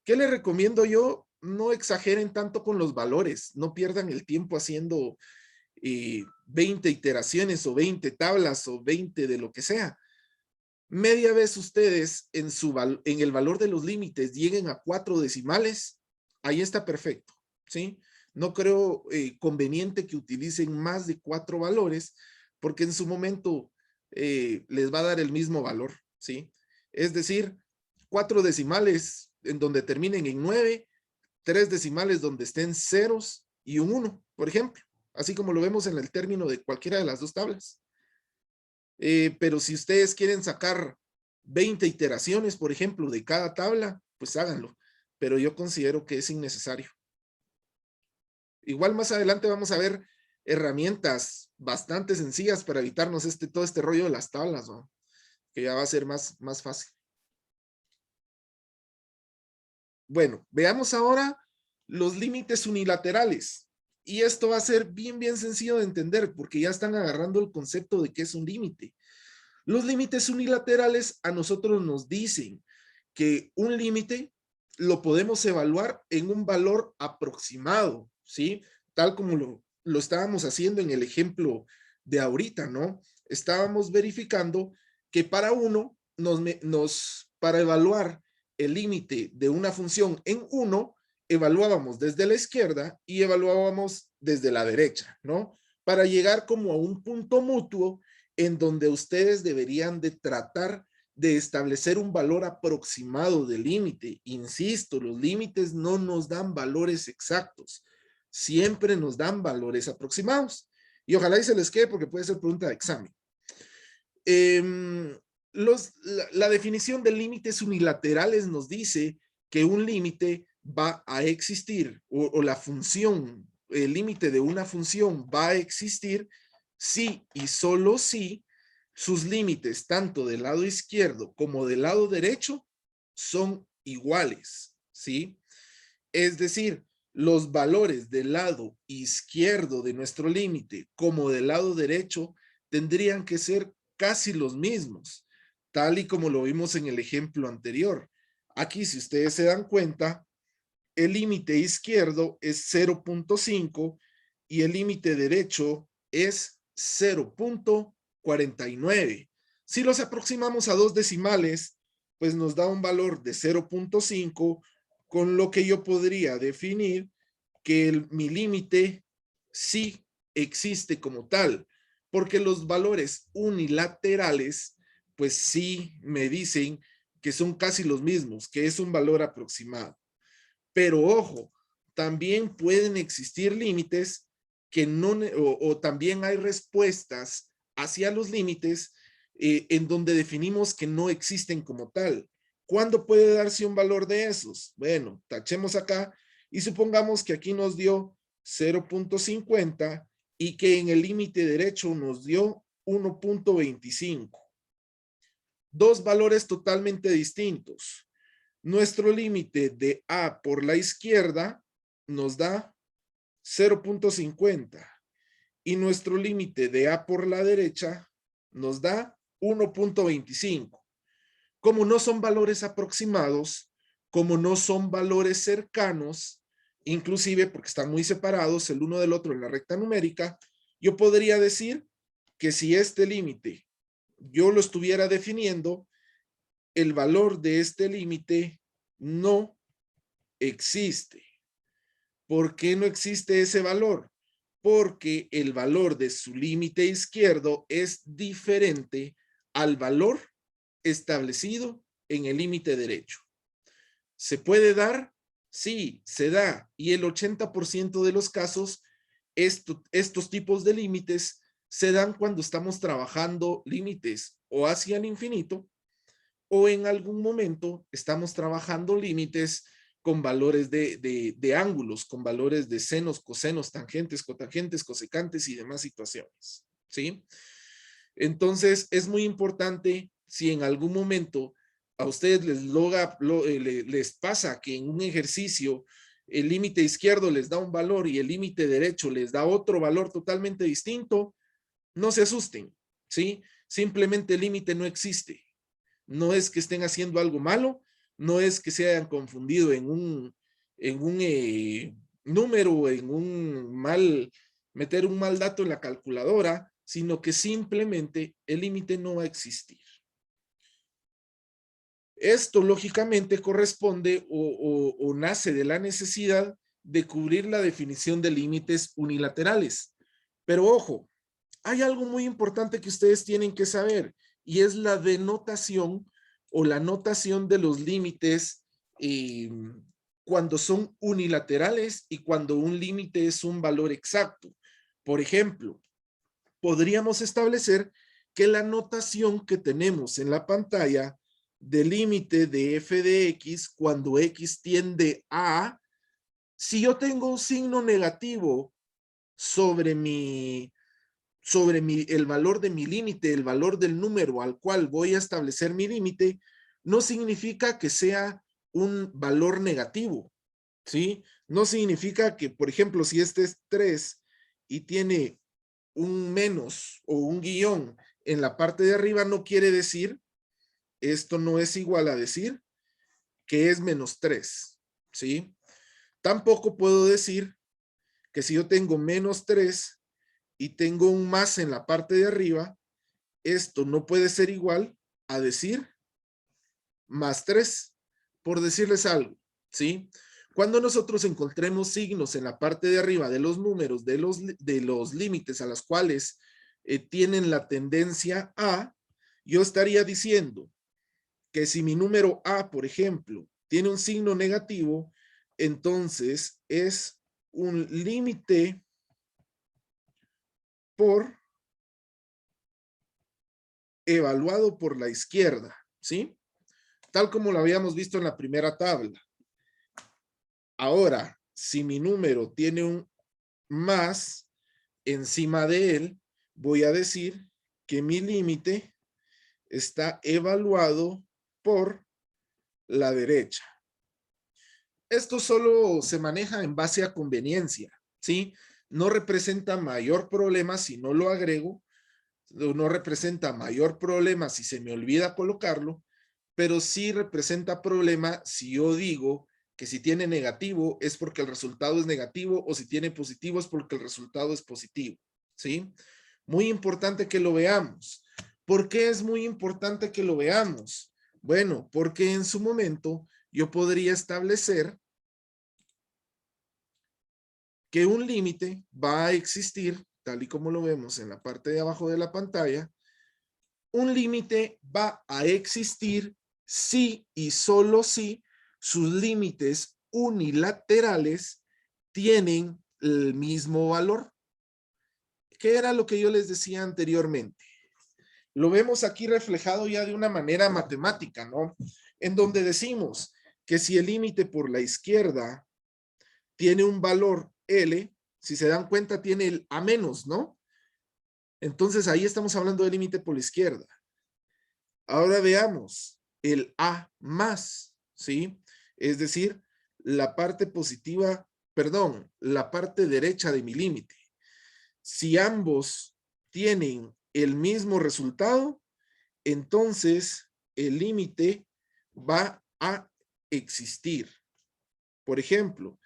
¿Qué les recomiendo yo? No exageren tanto con los valores. No pierdan el tiempo haciendo 20 iteraciones o 20 tablas o 20 de lo que sea. Media vez ustedes en el valor de los límites lleguen a 4 decimales, ahí está perfecto, ¿sí? No creo conveniente que utilicen más de 4 valores porque en su momento les va a dar el mismo valor, ¿sí? Es decir, 4 decimales en donde terminen en 9, 3 decimales donde estén ceros y un 1, por ejemplo, así como lo vemos en el término de cualquiera de las dos tablas. Pero si ustedes quieren sacar 20 iteraciones, por ejemplo, de cada tabla, pues háganlo. Pero yo considero que es innecesario. Igual más adelante vamos a ver herramientas bastante sencillas para evitarnos todo este rollo de las tablas, ¿no? Que ya va a ser más fácil. Bueno, veamos ahora los límites unilaterales. Y esto va a ser bien sencillo de entender porque ya están agarrando el concepto de qué es un límite. Los límites unilaterales a nosotros nos dicen que un límite lo podemos evaluar en un valor aproximado, ¿sí? Tal como lo estábamos haciendo en el ejemplo de ahorita, ¿no? Estábamos verificando que para para evaluar el límite de una función en 1, evaluábamos desde la izquierda y evaluábamos desde la derecha, ¿no? Para llegar como a un punto mutuo en donde ustedes deberían de tratar de establecer un valor aproximado de límite. Insisto, los límites no nos dan valores exactos, siempre nos dan valores aproximados. Y ojalá y se les quede porque puede ser pregunta de examen. La definición de límites unilaterales nos dice que un límite va a existir o la función, el límite de una función va a existir si y solo si sus límites tanto del lado izquierdo como del lado derecho son iguales, ¿sí? Es decir, los valores del lado izquierdo de nuestro límite como del lado derecho tendrían que ser casi los mismos, tal y como lo vimos en el ejemplo anterior. Aquí, si ustedes se dan cuenta, el límite izquierdo es 0.5 y el límite derecho es 0.49. Si los aproximamos a dos decimales, pues nos da un valor de 0.5, con lo que yo podría definir que mi límite sí existe como tal, porque los valores unilaterales, pues sí me dicen que son casi los mismos, que es un valor aproximado. Pero ojo, también pueden existir límites que no, o también hay respuestas hacia los límites en donde definimos que no existen como tal. ¿Cuándo puede darse un valor de esos? Bueno, tachemos acá y supongamos que aquí nos dio 0.50 y que en el límite derecho nos dio 1.25. Dos valores totalmente distintos. Nuestro límite de A por la izquierda nos da 0.50 y nuestro límite de A por la derecha nos da 1.25. Como no son valores aproximados, como no son valores cercanos, inclusive porque están muy separados el uno del otro en la recta numérica, yo podría decir que si este límite yo lo estuviera definiendo, el valor de este límite no existe. ¿Por qué no existe ese valor? Porque el valor de su límite izquierdo es diferente al valor establecido en el límite derecho. ¿Se puede dar? Sí, se da. Y el 80% de los casos, estos tipos de límites se dan cuando estamos trabajando límites o hacia el infinito o en algún momento estamos trabajando límites con valores de ángulos, con valores de senos, cosenos, tangentes, cotangentes, cosecantes y demás situaciones, ¿sí? Entonces, es muy importante si en algún momento a ustedes les pasa que en un ejercicio el límite izquierdo les da un valor y el límite derecho les da otro valor totalmente distinto, no se asusten, ¿sí? Simplemente el límite no existe. No es que estén haciendo algo malo, no es que se hayan confundido en un número, meter un mal dato en la calculadora, sino que simplemente el límite no va a existir. Esto lógicamente corresponde o nace de la necesidad de cubrir la definición de límites unilaterales. Pero ojo, hay algo muy importante que ustedes tienen que saber y es la denotación o la notación de los límites cuando son unilaterales y cuando un límite es un valor exacto. Por ejemplo, podríamos establecer que la notación que tenemos en la pantalla del límite de f de x cuando x tiende a, si yo tengo un signo negativo sobre el valor de mi límite, el valor del número al cual voy a establecer mi límite, no significa que sea un valor negativo, ¿sí? No significa que, por ejemplo, si este es 3 y tiene un menos o un guión en la parte de arriba, no quiere decir, esto no es igual a decir que es menos 3, ¿sí? Tampoco puedo decir que si yo tengo menos 3 y tengo un más en la parte de arriba, esto no puede ser igual a decir más 3, por decirles algo, ¿sí? Cuando nosotros encontremos signos en la parte de arriba de los números, de los límites a los cuales tienen la tendencia a, yo estaría diciendo que si mi número A, por ejemplo, tiene un signo negativo, entonces es un límite evaluado por la izquierda, ¿sí? Tal como lo habíamos visto en la primera tabla. Ahora, si mi número tiene un más encima de él, voy a decir que mi límite está evaluado por la derecha. Esto solo se maneja en base a conveniencia, ¿sí? No representa mayor problema si no lo agrego, no representa mayor problema si se me olvida colocarlo, pero sí representa problema si yo digo que si tiene negativo es porque el resultado es negativo o si tiene positivo es porque el resultado es positivo, ¿sí? Muy importante que lo veamos. ¿Por qué es muy importante que lo veamos? Bueno, porque en su momento yo podría establecer que un límite va a existir, tal y como lo vemos en la parte de abajo de la pantalla. Un límite va a existir si y solo si sus límites unilaterales tienen el mismo valor. ¿Qué era lo que yo les decía anteriormente? Lo vemos aquí reflejado ya de una manera matemática, ¿no? En donde decimos que si el límite por la izquierda tiene un valor L, si se dan cuenta tiene el A menos, ¿no? Entonces ahí estamos hablando del límite por la izquierda. Ahora veamos el A más, ¿sí? Es decir, la parte positiva, perdón, la parte derecha de mi límite. Si ambos tienen el mismo resultado, entonces el límite va a existir. Por ejemplo,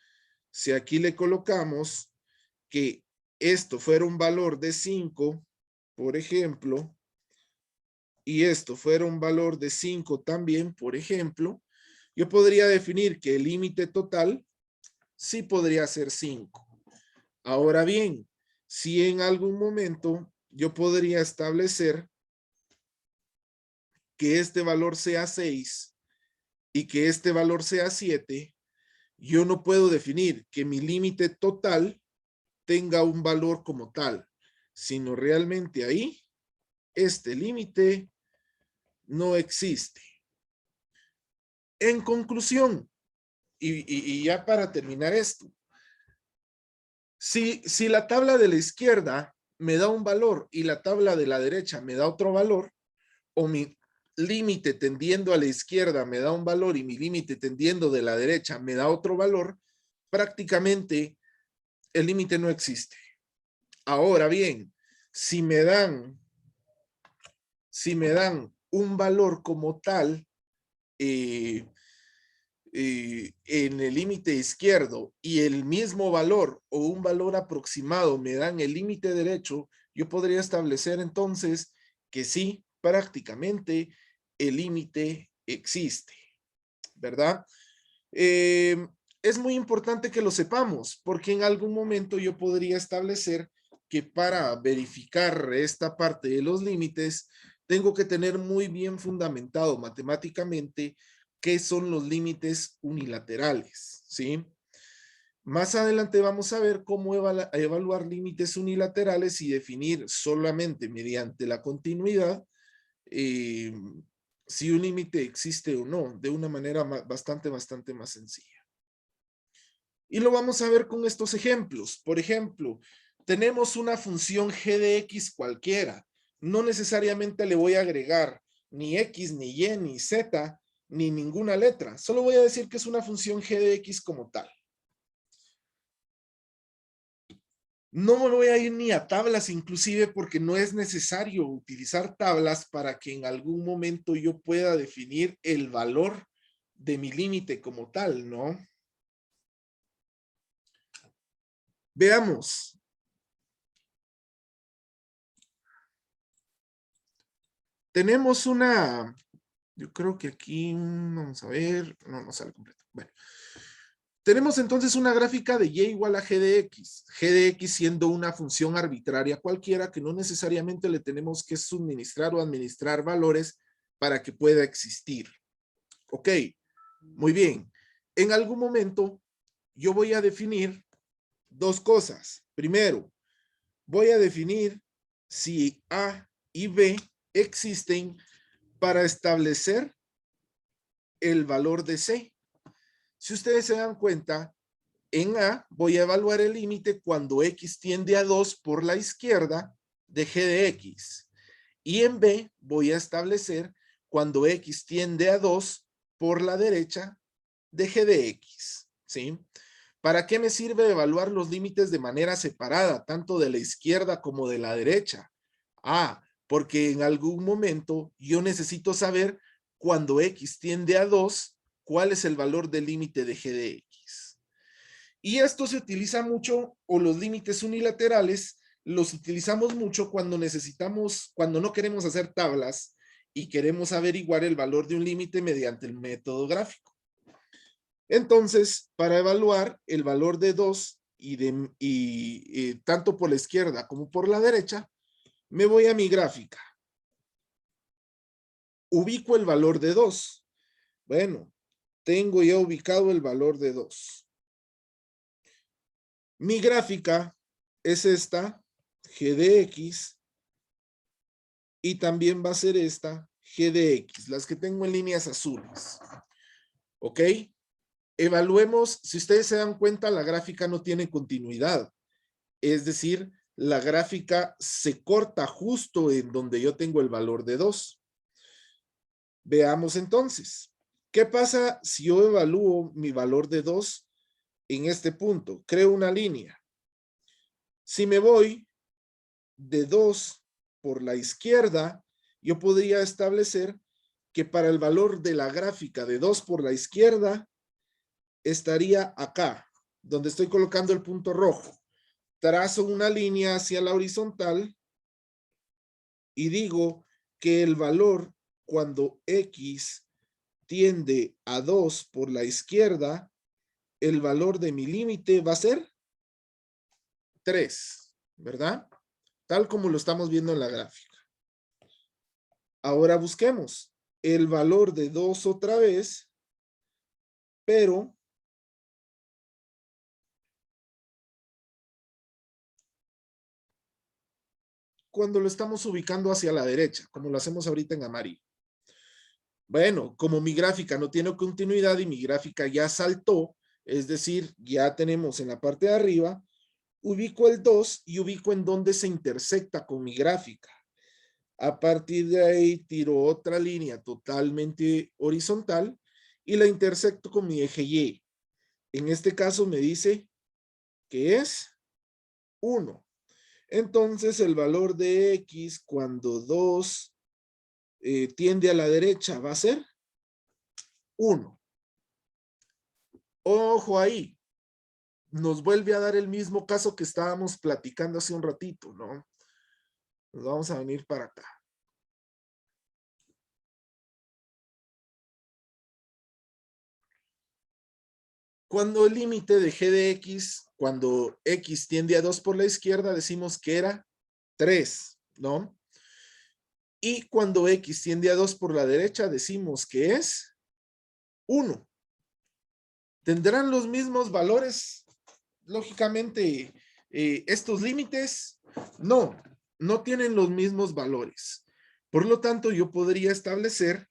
si aquí le colocamos que esto fuera un valor de 5, por ejemplo, y esto fuera un valor de 5 también, por ejemplo, yo podría definir que el límite total sí podría ser 5. Ahora bien, si en algún momento yo podría establecer que este valor sea 6 y que este valor sea 7, yo no puedo definir que mi límite total tenga un valor como tal, sino realmente ahí este límite no existe. En conclusión, y ya para terminar esto, si la tabla de la izquierda me da un valor y la tabla de la derecha me da otro valor, o mi límite tendiendo a la izquierda me da un valor y mi límite tendiendo de la derecha me da otro valor, prácticamente el límite no existe. Ahora bien, si me dan un valor como tal en el límite izquierdo y el mismo valor o un valor aproximado me dan el límite derecho, yo podría establecer entonces que sí, prácticamente el límite existe, ¿verdad? Es muy importante que lo sepamos porque en algún momento yo podría establecer que para verificar esta parte de los límites tengo que tener muy bien fundamentado matemáticamente qué son los límites unilaterales, ¿sí? Más adelante vamos a ver cómo evaluar límites unilaterales y definir solamente mediante la continuidad si un límite existe o no, de una manera bastante más sencilla. Y lo vamos a ver con estos ejemplos. Por ejemplo, tenemos una función g de x cualquiera. No necesariamente le voy a agregar ni x, ni y, ni z, ni ninguna letra. Solo voy a decir que es una función g de x como tal. No me voy a ir ni a tablas inclusive porque no es necesario utilizar tablas para que en algún momento yo pueda definir el valor de mi límite como tal, ¿no? Veamos. Tenemos una, yo creo que aquí, vamos a ver, no sale completo. Bueno, tenemos entonces una gráfica de y igual a g de x siendo una función arbitraria cualquiera que no necesariamente le tenemos que suministrar o administrar valores para que pueda existir. Ok, muy bien. En algún momento yo voy a definir dos cosas. Primero, voy a definir si A y B existen para establecer el valor de C. Si ustedes se dan cuenta, en A voy a evaluar el límite cuando X tiende a 2 por la izquierda de G de X. Y en B voy a establecer cuando X tiende a 2 por la derecha de G de X. ¿Sí? ¿Para qué me sirve evaluar los límites de manera separada, tanto de la izquierda como de la derecha? Porque en algún momento yo necesito saber cuando X tiende a 2, cuál es el valor del límite de G de X. Y esto se utiliza mucho, o los límites unilaterales, los utilizamos mucho cuando cuando no queremos hacer tablas y queremos averiguar el valor de un límite mediante el método gráfico. Entonces, para evaluar el valor de 2 tanto por la izquierda como por la derecha, me voy a mi gráfica. Ubico el valor de 2. Bueno, tengo ya ubicado el valor de 2. Mi gráfica es esta, g de x, y también va a ser esta, g de x, las que tengo en líneas azules. ¿Ok? Evaluemos, si ustedes se dan cuenta, la gráfica no tiene continuidad. Es decir, la gráfica se corta justo en donde yo tengo el valor de 2. Veamos entonces. ¿Qué pasa si yo evalúo mi valor de 2 en este punto? Creo una línea. Si me voy de 2 por la izquierda, yo podría establecer que para el valor de la gráfica de 2 por la izquierda, estaría acá, donde estoy colocando el punto rojo. Trazo una línea hacia la horizontal y digo que el valor cuando X tiende a 2 por la izquierda, el valor de mi límite va a ser 3, ¿verdad? Tal como lo estamos viendo en la gráfica. Ahora busquemos el valor de 2 otra vez, pero cuando lo estamos ubicando hacia la derecha, como lo hacemos ahorita en amarillo. Bueno, como mi gráfica no tiene continuidad y mi gráfica ya saltó, es decir, ya tenemos en la parte de arriba, ubico el 2 y ubico en dónde se intersecta con mi gráfica. A partir de ahí tiro otra línea totalmente horizontal y la intersecto con mi eje Y. En este caso me dice que es 1. Entonces el valor de X cuando 2 tiende a la derecha va a ser 1. Ojo ahí. Nos vuelve a dar el mismo caso que estábamos platicando hace un ratito, ¿no? Nos vamos a venir para acá. Cuando el límite de g de x, cuando x tiende a 2 por la izquierda, decimos que era 3, ¿no? Y cuando x tiende a 2 por la derecha, decimos que es 1. ¿Tendrán los mismos valores? Lógicamente, estos límites, no, no tienen los mismos valores. Por lo tanto, yo podría establecer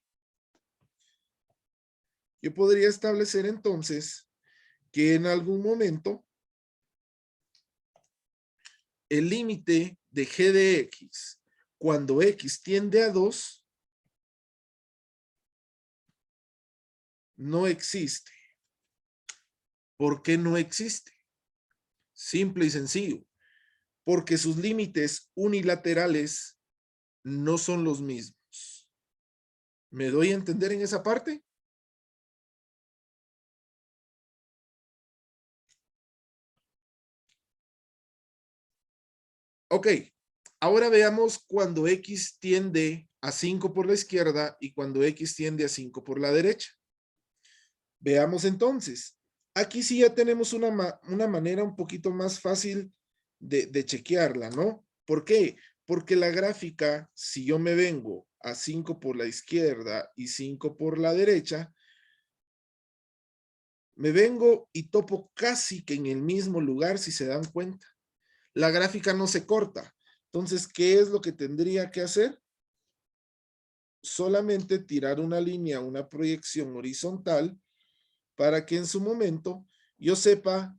entonces que en algún momento el límite de g de x cuando x tiende a 2 no existe. ¿Por qué no existe? Simple y sencillo. Porque sus límites unilaterales no son los mismos. ¿Me doy a entender en esa parte? Ok, ahora veamos cuando x tiende a 5 por la izquierda y cuando x tiende a 5 por la derecha. Veamos entonces. Aquí sí ya tenemos una manera un poquito más fácil de chequearla, ¿no? ¿Por qué? Porque la gráfica, si yo me vengo a 5 por la izquierda y 5 por la derecha, me vengo y topo casi que en el mismo lugar, si se dan cuenta. La gráfica no se corta. Entonces, ¿qué es lo que tendría que hacer? Solamente tirar una línea, una proyección horizontal para que en su momento yo sepa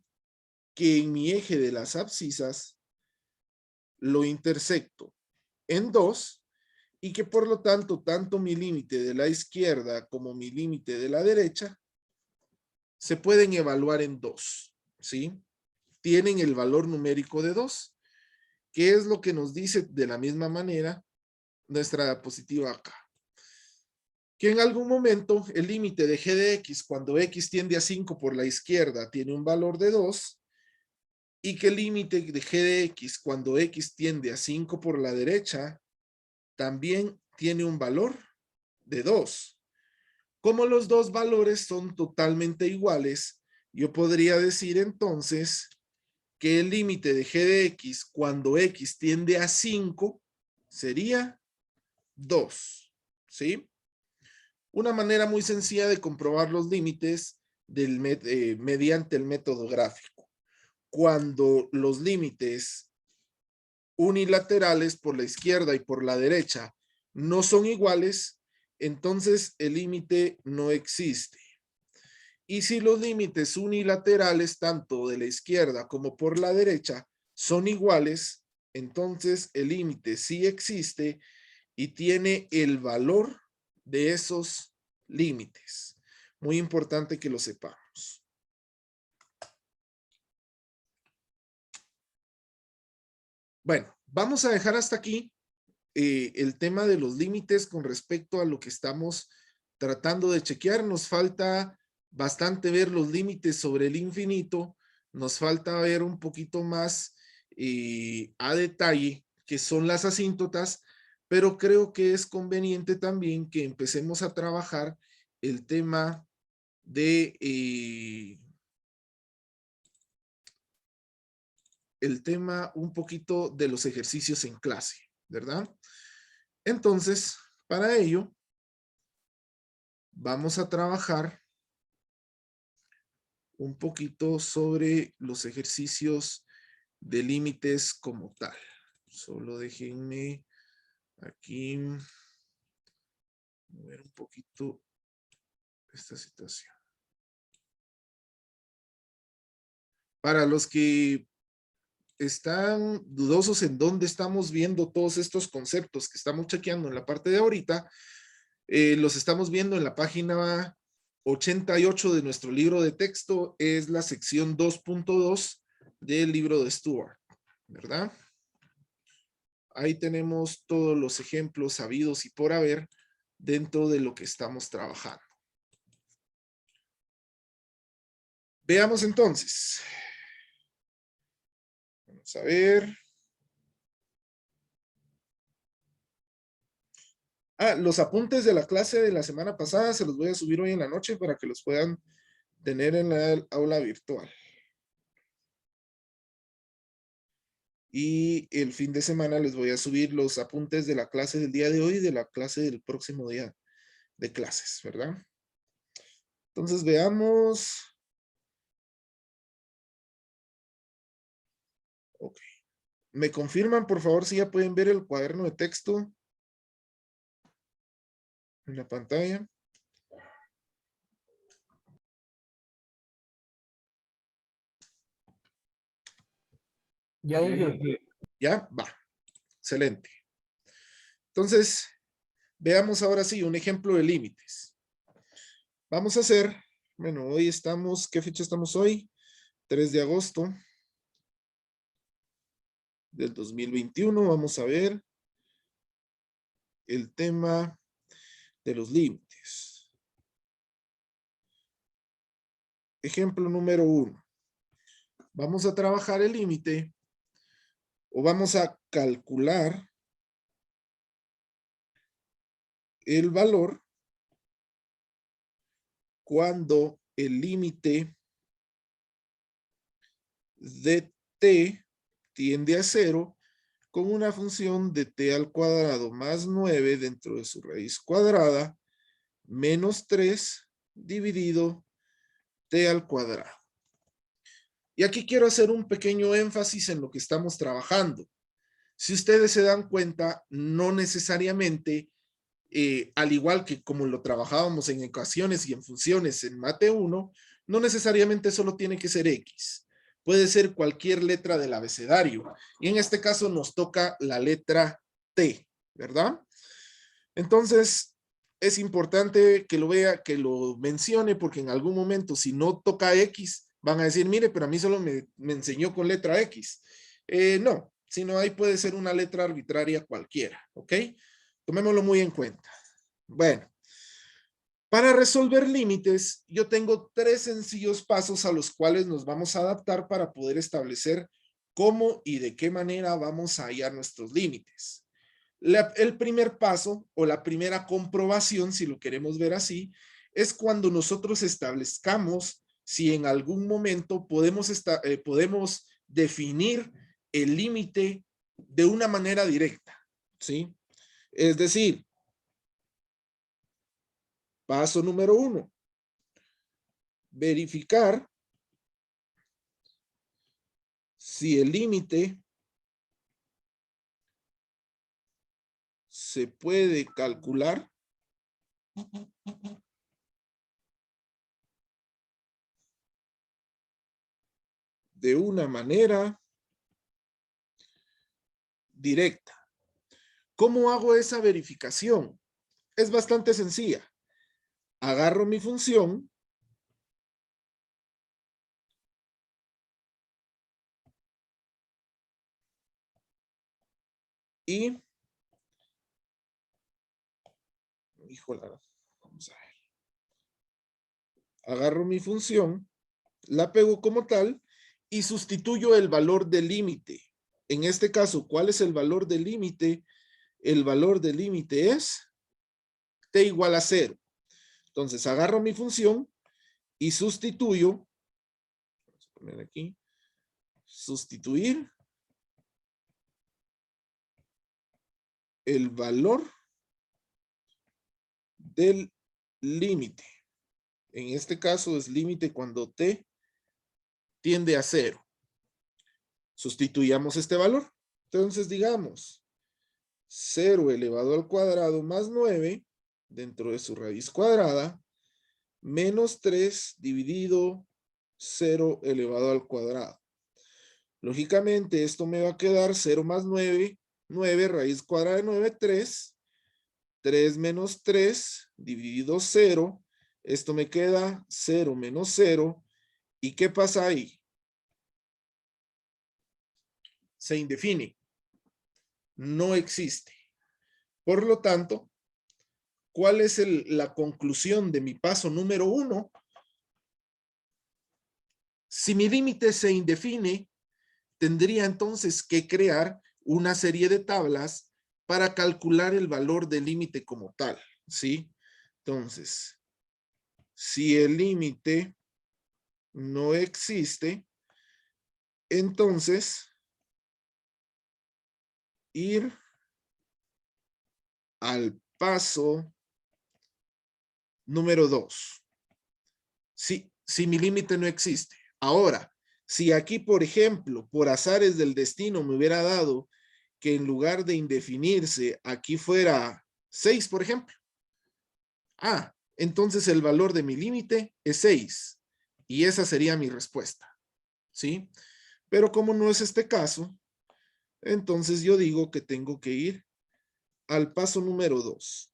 que en mi eje de las abscisas lo intersecto en 2 y que por lo tanto, tanto mi límite de la izquierda como mi límite de la derecha se pueden evaluar en 2, ¿sí? Tienen el valor numérico de 2, que es lo que nos dice de la misma manera nuestra diapositiva acá. Que en algún momento el límite de g de x cuando x tiende a 5 por la izquierda tiene un valor de 2 y que el límite de g de x cuando x tiende a 5 por la derecha también tiene un valor de 2. Como los dos valores son totalmente iguales, yo podría decir entonces que el límite de g de x cuando x tiende a 5 sería 2, ¿sí? Una manera muy sencilla de comprobar los límites mediante el método gráfico. Cuando los límites unilaterales por la izquierda y por la derecha no son iguales, entonces el límite no existe. Y si los límites unilaterales tanto de la izquierda como por la derecha son iguales, entonces el límite sí existe y tiene el valor de esos límites. Muy importante que lo sepamos. Bueno, vamos a dejar hasta aquí el tema de los límites con respecto a lo que estamos tratando de chequear. Nos falta bastante ver los límites sobre el infinito. Nos falta ver un poquito más a detalle qué son las asíntotas, pero creo que es conveniente también que empecemos a trabajar el tema de un poquito de los ejercicios en clase, ¿verdad? Entonces, para ello, vamos a trabajar un poquito sobre los ejercicios de límites como tal. Solo déjenme aquí ver un poquito esta situación. Para los que están dudosos en dónde estamos viendo todos estos conceptos que estamos chequeando en la parte de ahorita, los estamos viendo en la página 88 de nuestro libro de texto, es la sección 2.2 del libro de Stewart, ¿verdad? Ahí tenemos todos los ejemplos habidos y por haber dentro de lo que estamos trabajando. Veamos entonces. Vamos a ver. Los apuntes de la clase de la semana pasada se los voy a subir hoy en la noche para que los puedan tener en la aula virtual. Y el fin de semana les voy a subir los apuntes de la clase del día de hoy y de la clase del próximo día de clases, ¿verdad? Entonces veamos. Ok. ¿Me confirman, por favor, si ya pueden ver el cuaderno de texto en la pantalla? Ya, Inge. ¿Ya? Va. Excelente. Entonces, veamos ahora sí un ejemplo de límites. Vamos a hacer, bueno, hoy estamos, ¿qué fecha estamos hoy? 3 de agosto del 2021. Vamos a ver el tema de los límites. Ejemplo número 1. Vamos a trabajar el límite o vamos a calcular el valor cuando el límite de t tiende a 0 con una función de t al cuadrado más 9 dentro de su raíz cuadrada menos 3 dividido t al cuadrado. Y aquí quiero hacer un pequeño énfasis en lo que estamos trabajando. Si ustedes se dan cuenta, no necesariamente, al igual que como lo trabajábamos en ecuaciones y en funciones en Mate 1, no necesariamente solo tiene que ser X. Puede ser cualquier letra del abecedario. Y en este caso nos toca la letra T, ¿verdad? Entonces, es importante que lo vea, que lo mencione, porque en algún momento, si no toca X, van a decir, mire, pero a mí solo me enseñó con letra X. No, sino ahí puede ser una letra arbitraria cualquiera, ¿ok? Tomémoslo muy en cuenta. Bueno, para resolver límites, yo tengo 3 sencillos pasos a los cuales nos vamos a adaptar para poder establecer cómo y de qué manera vamos a hallar nuestros límites. El primer paso o la primera comprobación, si lo queremos ver así, es cuando nosotros establezcamos si en algún momento podemos definir el límite de una manera directa, ¿sí? Es decir, paso número 1, verificar si el límite se puede calcular de una manera directa. ¿Cómo hago esa verificación? Es bastante sencilla. Agarro mi función y vamos a ver. Agarro mi función, la pego como tal y sustituyo el valor del límite. En este caso, ¿cuál es el valor del límite? El valor del límite es t igual a 0. Entonces, agarro mi función y sustituyo, vamos a poner aquí, sustituir el valor del límite. En este caso es límite cuando t tiende a 0. Sustituyamos este valor. Entonces digamos 0 elevado al cuadrado más 9 dentro de su raíz cuadrada, menos 3 dividido 0 elevado al cuadrado. Lógicamente, esto me va a quedar 0 más 9, 9 raíz cuadrada de 9, 3. 3 menos 3 dividido 0. Esto me queda 0 menos 0. ¿Y qué pasa ahí? Se indefine. No existe. Por lo tanto, ¿cuál es la conclusión de mi paso número 1? Si mi límite se indefine, tendría entonces que crear una serie de tablas para calcular el valor del límite como tal, ¿sí? Entonces, si el límite no existe, entonces ir al paso número 2. Si mi límite no existe. Ahora, si aquí, por ejemplo, por azares del destino me hubiera dado que en lugar de indefinirse, aquí fuera 6, por ejemplo. Entonces el valor de mi límite es 6. Y esa sería mi respuesta. ¿Sí? Pero como no es este caso, entonces yo digo que tengo que ir al paso número 2.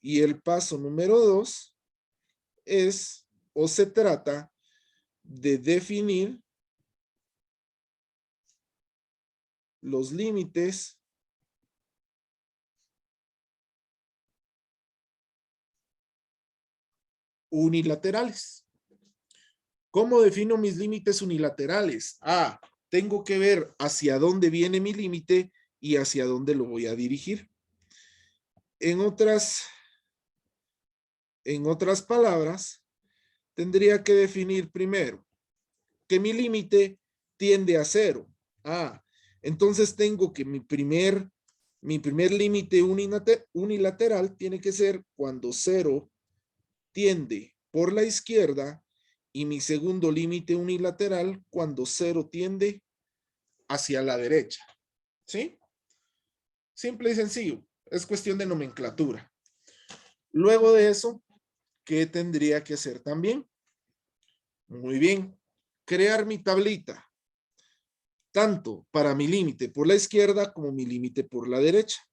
Y el paso número 2 es, o se trata de definir los límites unilaterales. ¿Cómo defino mis límites unilaterales? Tengo que ver hacia dónde viene mi límite y hacia dónde lo voy a dirigir. En otras palabras, tendría que definir primero que mi límite tiende a 0. Entonces tengo que mi primer límite unilateral tiene que ser cuando 0 tiende por la izquierda y mi segundo límite unilateral cuando 0 tiende hacia la derecha. ¿Sí? Simple y sencillo. Es cuestión de nomenclatura. Luego de eso, ¿qué tendría que hacer también? Muy bien. Crear mi tablita. Tanto para mi límite por la izquierda como mi límite por la derecha.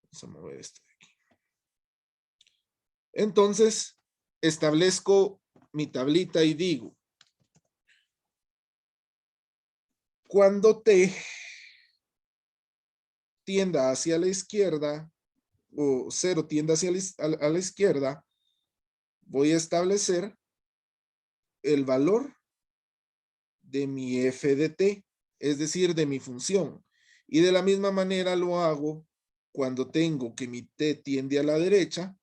Vamos a mover esto de aquí. Entonces, establezco mi tablita y digo, cuando t tienda hacia la izquierda o 0 tiende hacia a la izquierda, voy a establecer el valor de mi f de t, es decir, de mi función. Y de la misma manera lo hago cuando tengo que mi t tiende a la derecha,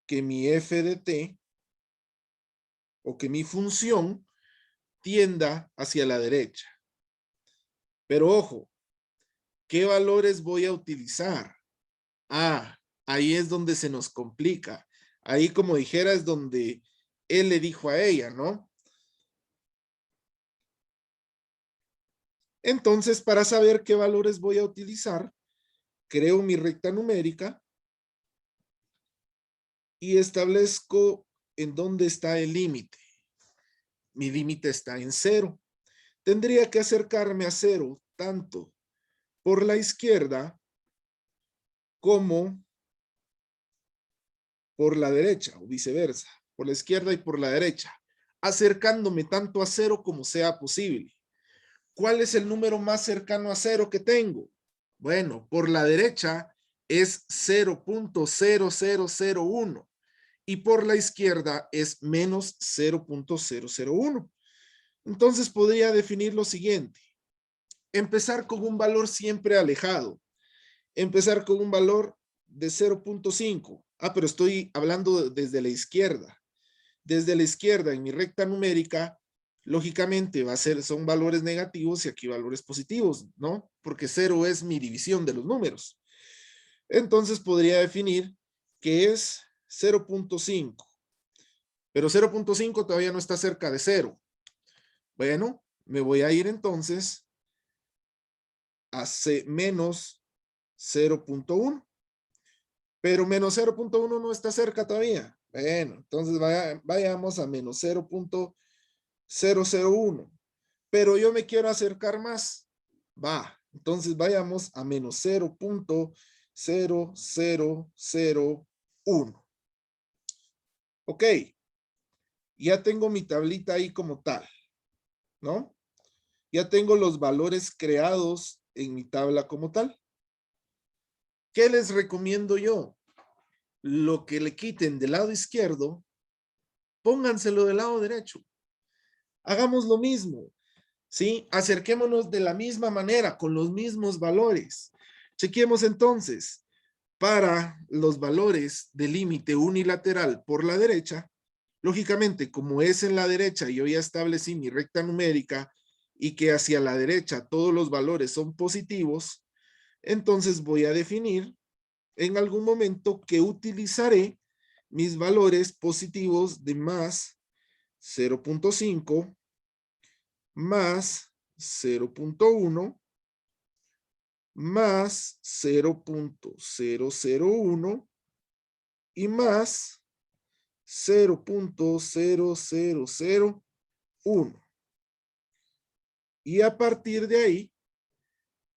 que mi f de t o que mi función tienda hacia la derecha. Pero ojo, ¿qué valores voy a utilizar? Ahí es donde se nos complica. Ahí, como dijera, es donde él le dijo a ella, ¿no? Entonces, para saber qué valores voy a utilizar, creo mi recta numérica y establezco en dónde está el límite. Mi límite está en 0. Tendría que acercarme a 0 tanto por la izquierda como por la derecha o viceversa, por la izquierda y por la derecha, acercándome tanto a 0 como sea posible. ¿Cuál es el número más cercano a 0 que tengo? Bueno, por la derecha es 0.0001 y por la izquierda es menos 0.001. Entonces podría definir lo siguiente. Empezar con un valor siempre alejado. Empezar con un valor de 0.5. Pero estoy hablando desde la izquierda. Desde la izquierda en mi recta numérica, lógicamente son valores negativos y aquí valores positivos, ¿no? Porque 0 es mi división de los números. Entonces podría definir que es 0.5. Pero 0.5 todavía no está cerca de 0. Bueno, me voy a ir entonces a menos 0.1. Pero menos 0.1 no está cerca todavía. Bueno, entonces vayamos a menos 0.001. Pero yo me quiero acercar más. Va, entonces vayamos a menos 0.0001. Ok, ya tengo mi tablita ahí como tal, ¿no? Ya tengo los valores creados en mi tabla como tal. ¿Qué les recomiendo yo? Lo que le quiten del lado izquierdo, pónganselo del lado derecho. Hagamos lo mismo, ¿sí? Acerquémonos de la misma manera, con los mismos valores. Chequemos entonces, para los valores de límite unilateral por la derecha, lógicamente, como es en la derecha, yo ya establecí mi recta numérica y que hacia la derecha todos los valores son positivos, entonces voy a definir en algún momento que utilizaré mis valores positivos de más 0.5, más 0.1, más 0.001 y más 0.0001. Y a partir de ahí,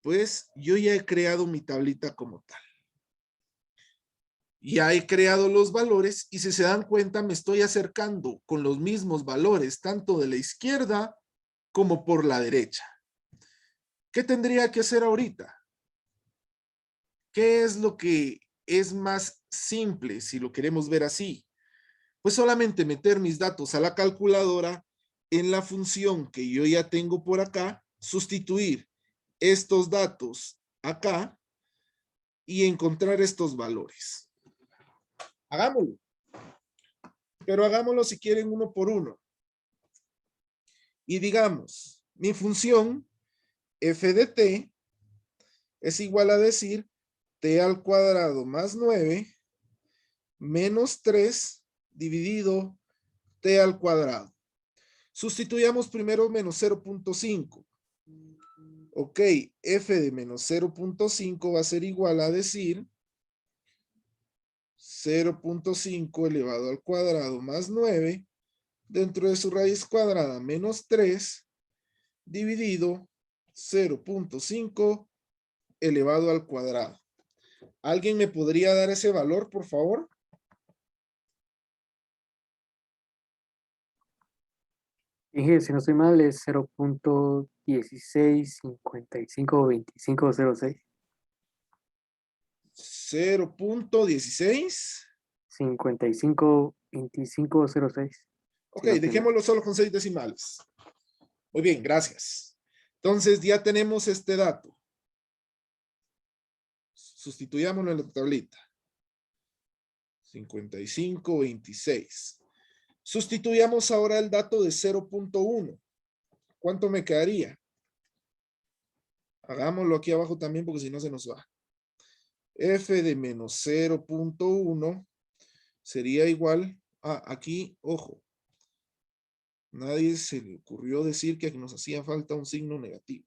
pues yo ya he creado mi tablita como tal. Ya he creado los valores y si se dan cuenta me estoy acercando con los mismos valores tanto de la izquierda como por la derecha. ¿Qué tendría que hacer ahorita? ¿Qué es lo que es más simple si lo queremos ver así? Pues solamente meter mis datos a la calculadora en la función que yo ya tengo por acá, sustituir estos datos acá y encontrar estos valores. Hagámoslo. Pero hagámoslo si quieren uno por uno. Y digamos, mi función f de t es igual a decir t al cuadrado más 9 menos 3 dividido t al cuadrado. Sustituyamos primero menos 0.5. Ok, f de menos 0.5 va a ser igual a decir 0.5 elevado al cuadrado más 9 dentro de su raíz cuadrada menos 3 dividido 0.5 elevado al cuadrado. ¿Alguien me podría dar ese valor, por favor? Inge, si no estoy mal, es 0.16552506. 0.16. 552506. Ok, Si no estoy mal. dejémoslo solo con 6 decimales. Muy bien, gracias. Entonces ya tenemos este dato. Sustituyámoslo en la tablita. 5526. Sustituyamos ahora el dato de 0.1. ¿Cuánto me quedaría? Hagámoslo aquí abajo también porque si no se nos va. F de menos 0.1 sería igual a aquí, ojo. Nadie se le ocurrió decir que nos hacía falta un signo negativo.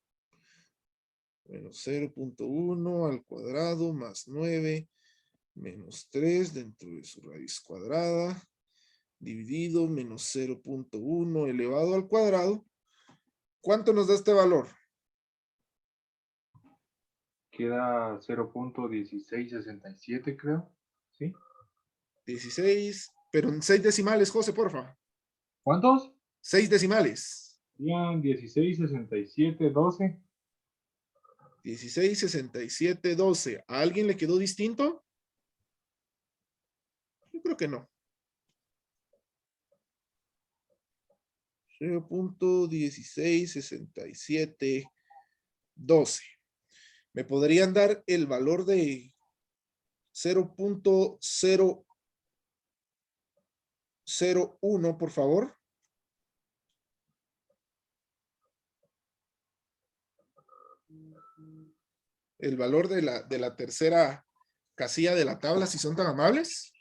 Menos 0.1 al cuadrado más 9 menos 3 dentro de su raíz cuadrada dividido menos 0.1 elevado al cuadrado. ¿Cuánto nos da este valor? Queda 0.1667, creo. ¿Sí? 16, pero en 6 decimales, José, porfa. ¿Cuántos? 6 decimales. Serían 166712. 16, 67, 12. ¿A alguien le quedó distinto? Yo creo que no. 0.166712. ¿Me podrían dar el valor de 0.001, por favor? El valor de la tercera casilla de la tabla, si son tan amables.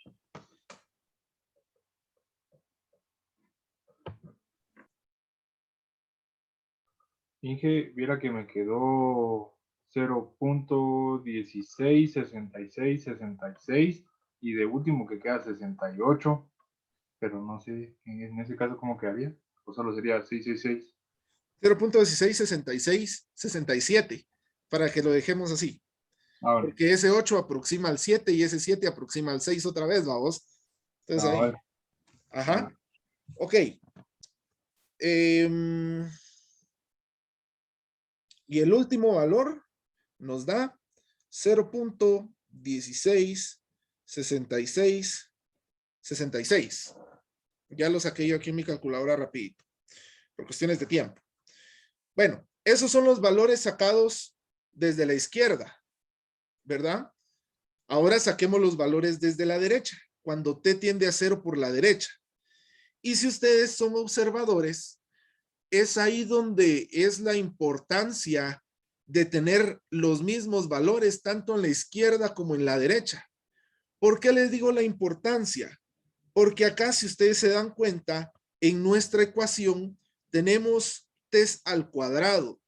Inge, viera que me quedó 0.166666 y de último que queda 68, pero no sé en ese caso cómo quedaría, o solo sería 666. 0.166667, para que lo dejemos así. Ahora, Porque ese 8 aproxima al 7 y ese 7 aproxima al 6 otra vez, vamos. Entonces ahí. ahora, Ajá. Ok. Y el último valor nos da 0.166666. Ya lo saqué yo aquí en mi calculadora rapidito, por cuestiones de tiempo. Bueno, esos son los valores sacados desde la izquierda, ¿verdad? Ahora saquemos los valores desde la derecha, cuando t tiende a 0 por la derecha. Y si ustedes son observadores, es ahí donde es la importancia de tener los mismos valores tanto en la izquierda como en la derecha. ¿Por qué les digo la importancia? Porque acá, si ustedes se dan cuenta, en nuestra ecuación tenemos t al cuadrado,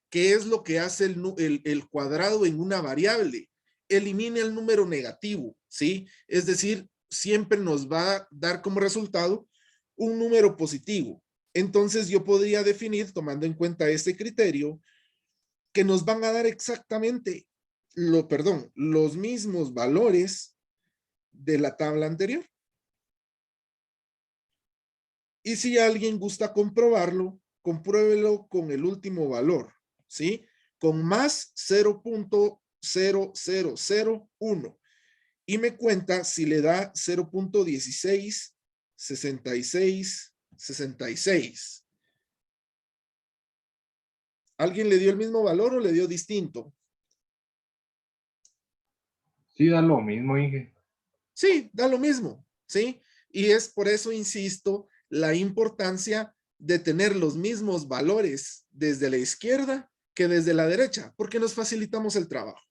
que es lo que hace el cuadrado en una variable. Elimina el número negativo, ¿sí? Es decir, siempre nos va a dar como resultado un número positivo. Entonces yo podría definir, tomando en cuenta este criterio, que nos van a dar exactamente los mismos valores de la tabla anterior. Y si alguien gusta comprobarlo, compruébelo con el último valor, ¿sí? Con más 0.0001. Y me cuenta si le da 0.166666. ¿Alguien le dio el mismo valor o le dio distinto? sí da lo mismo, Inge. Sí, da lo mismo, ¿sí? Y es por eso, insisto, la importancia de tener los mismos valores desde la izquierda que desde la derecha, porque nos facilitamos el trabajo.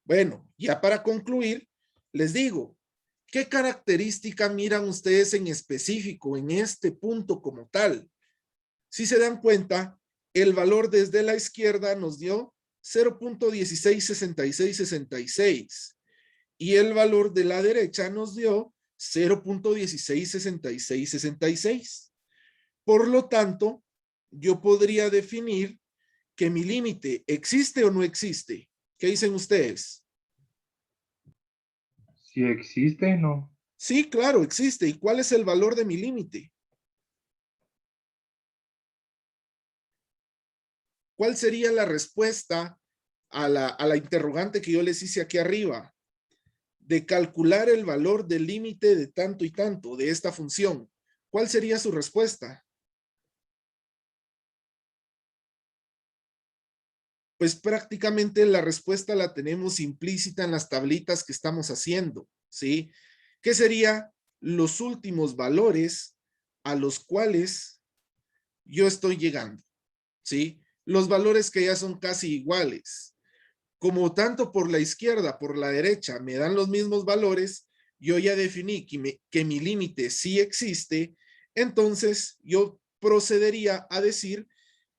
Bueno, ya para concluir, les digo, ¿qué característica miran ustedes en específico en este punto como tal? Si se dan cuenta, el valor desde la izquierda nos dio 0.166666 y el valor de la derecha nos dio 0.166666. Por lo tanto, yo podría definir que mi límite existe o no existe. ¿Qué dicen ustedes? Si existe, no. Sí, claro, existe. ¿Y cuál es el valor de mi límite? ¿Cuál sería la respuesta a la interrogante que yo les hice aquí arriba? De calcular el valor del límite de tanto y tanto de esta función. ¿Cuál sería su respuesta? Pues prácticamente la respuesta la tenemos implícita en las tablitas que estamos haciendo, ¿sí? ¿Qué sería los últimos valores a los cuales yo estoy llegando? ¿Sí? Los valores que ya son casi iguales. Como tanto por la izquierda, por la derecha, me dan los mismos valores, yo ya definí que mi límite sí existe, entonces yo procedería a decir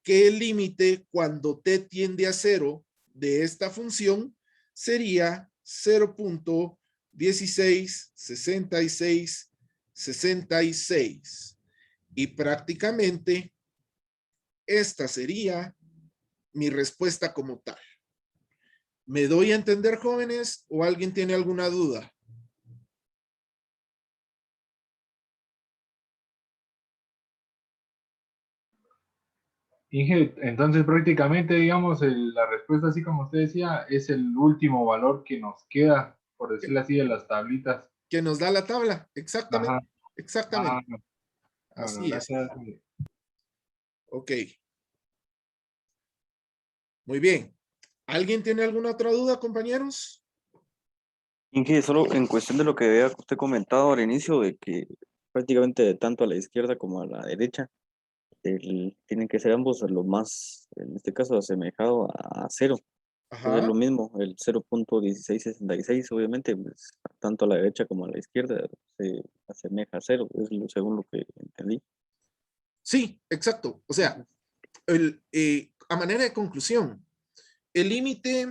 que el límite cuando t tiende a 0 de esta función sería 0.166666. Y prácticamente esta sería mi respuesta como tal. ¿Me doy a entender, jóvenes, o alguien tiene alguna duda? Inge, entonces prácticamente, digamos, la respuesta, así como usted decía, es el último valor que nos queda, por decirlo así, de las tablitas. Que nos da la tabla, Ajá. exactamente, exactamente. Bueno, Así es. gracias. Ok. Muy bien. ¿Alguien tiene alguna otra duda, compañeros? Inge, solo en cuestión de lo que había usted comentado al inicio, de que prácticamente tanto a la izquierda como a la derecha, tienen que ser ambos lo más, en este caso, asemejado a cero. Entonces es Ajá. lo mismo, el 0.1666, obviamente, pues, tanto a la derecha como a la izquierda se asemeja a cero, según lo que entendí. Sí, exacto. O sea, a manera de conclusión, el límite,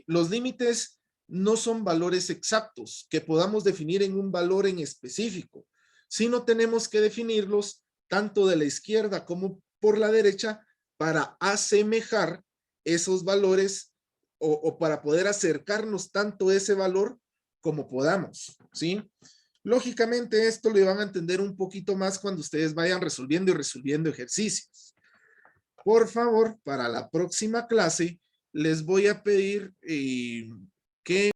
los límites no son valores exactos que podamos definir en un valor en específico, sino tenemos que definirlos tanto de la izquierda como por la derecha para asemejar esos valores o para poder acercarnos tanto a ese valor como podamos, ¿sí? Lógicamente esto lo van a entender un poquito más cuando ustedes vayan resolviendo y resolviendo ejercicios. Por favor, para la próxima clase les voy a pedir que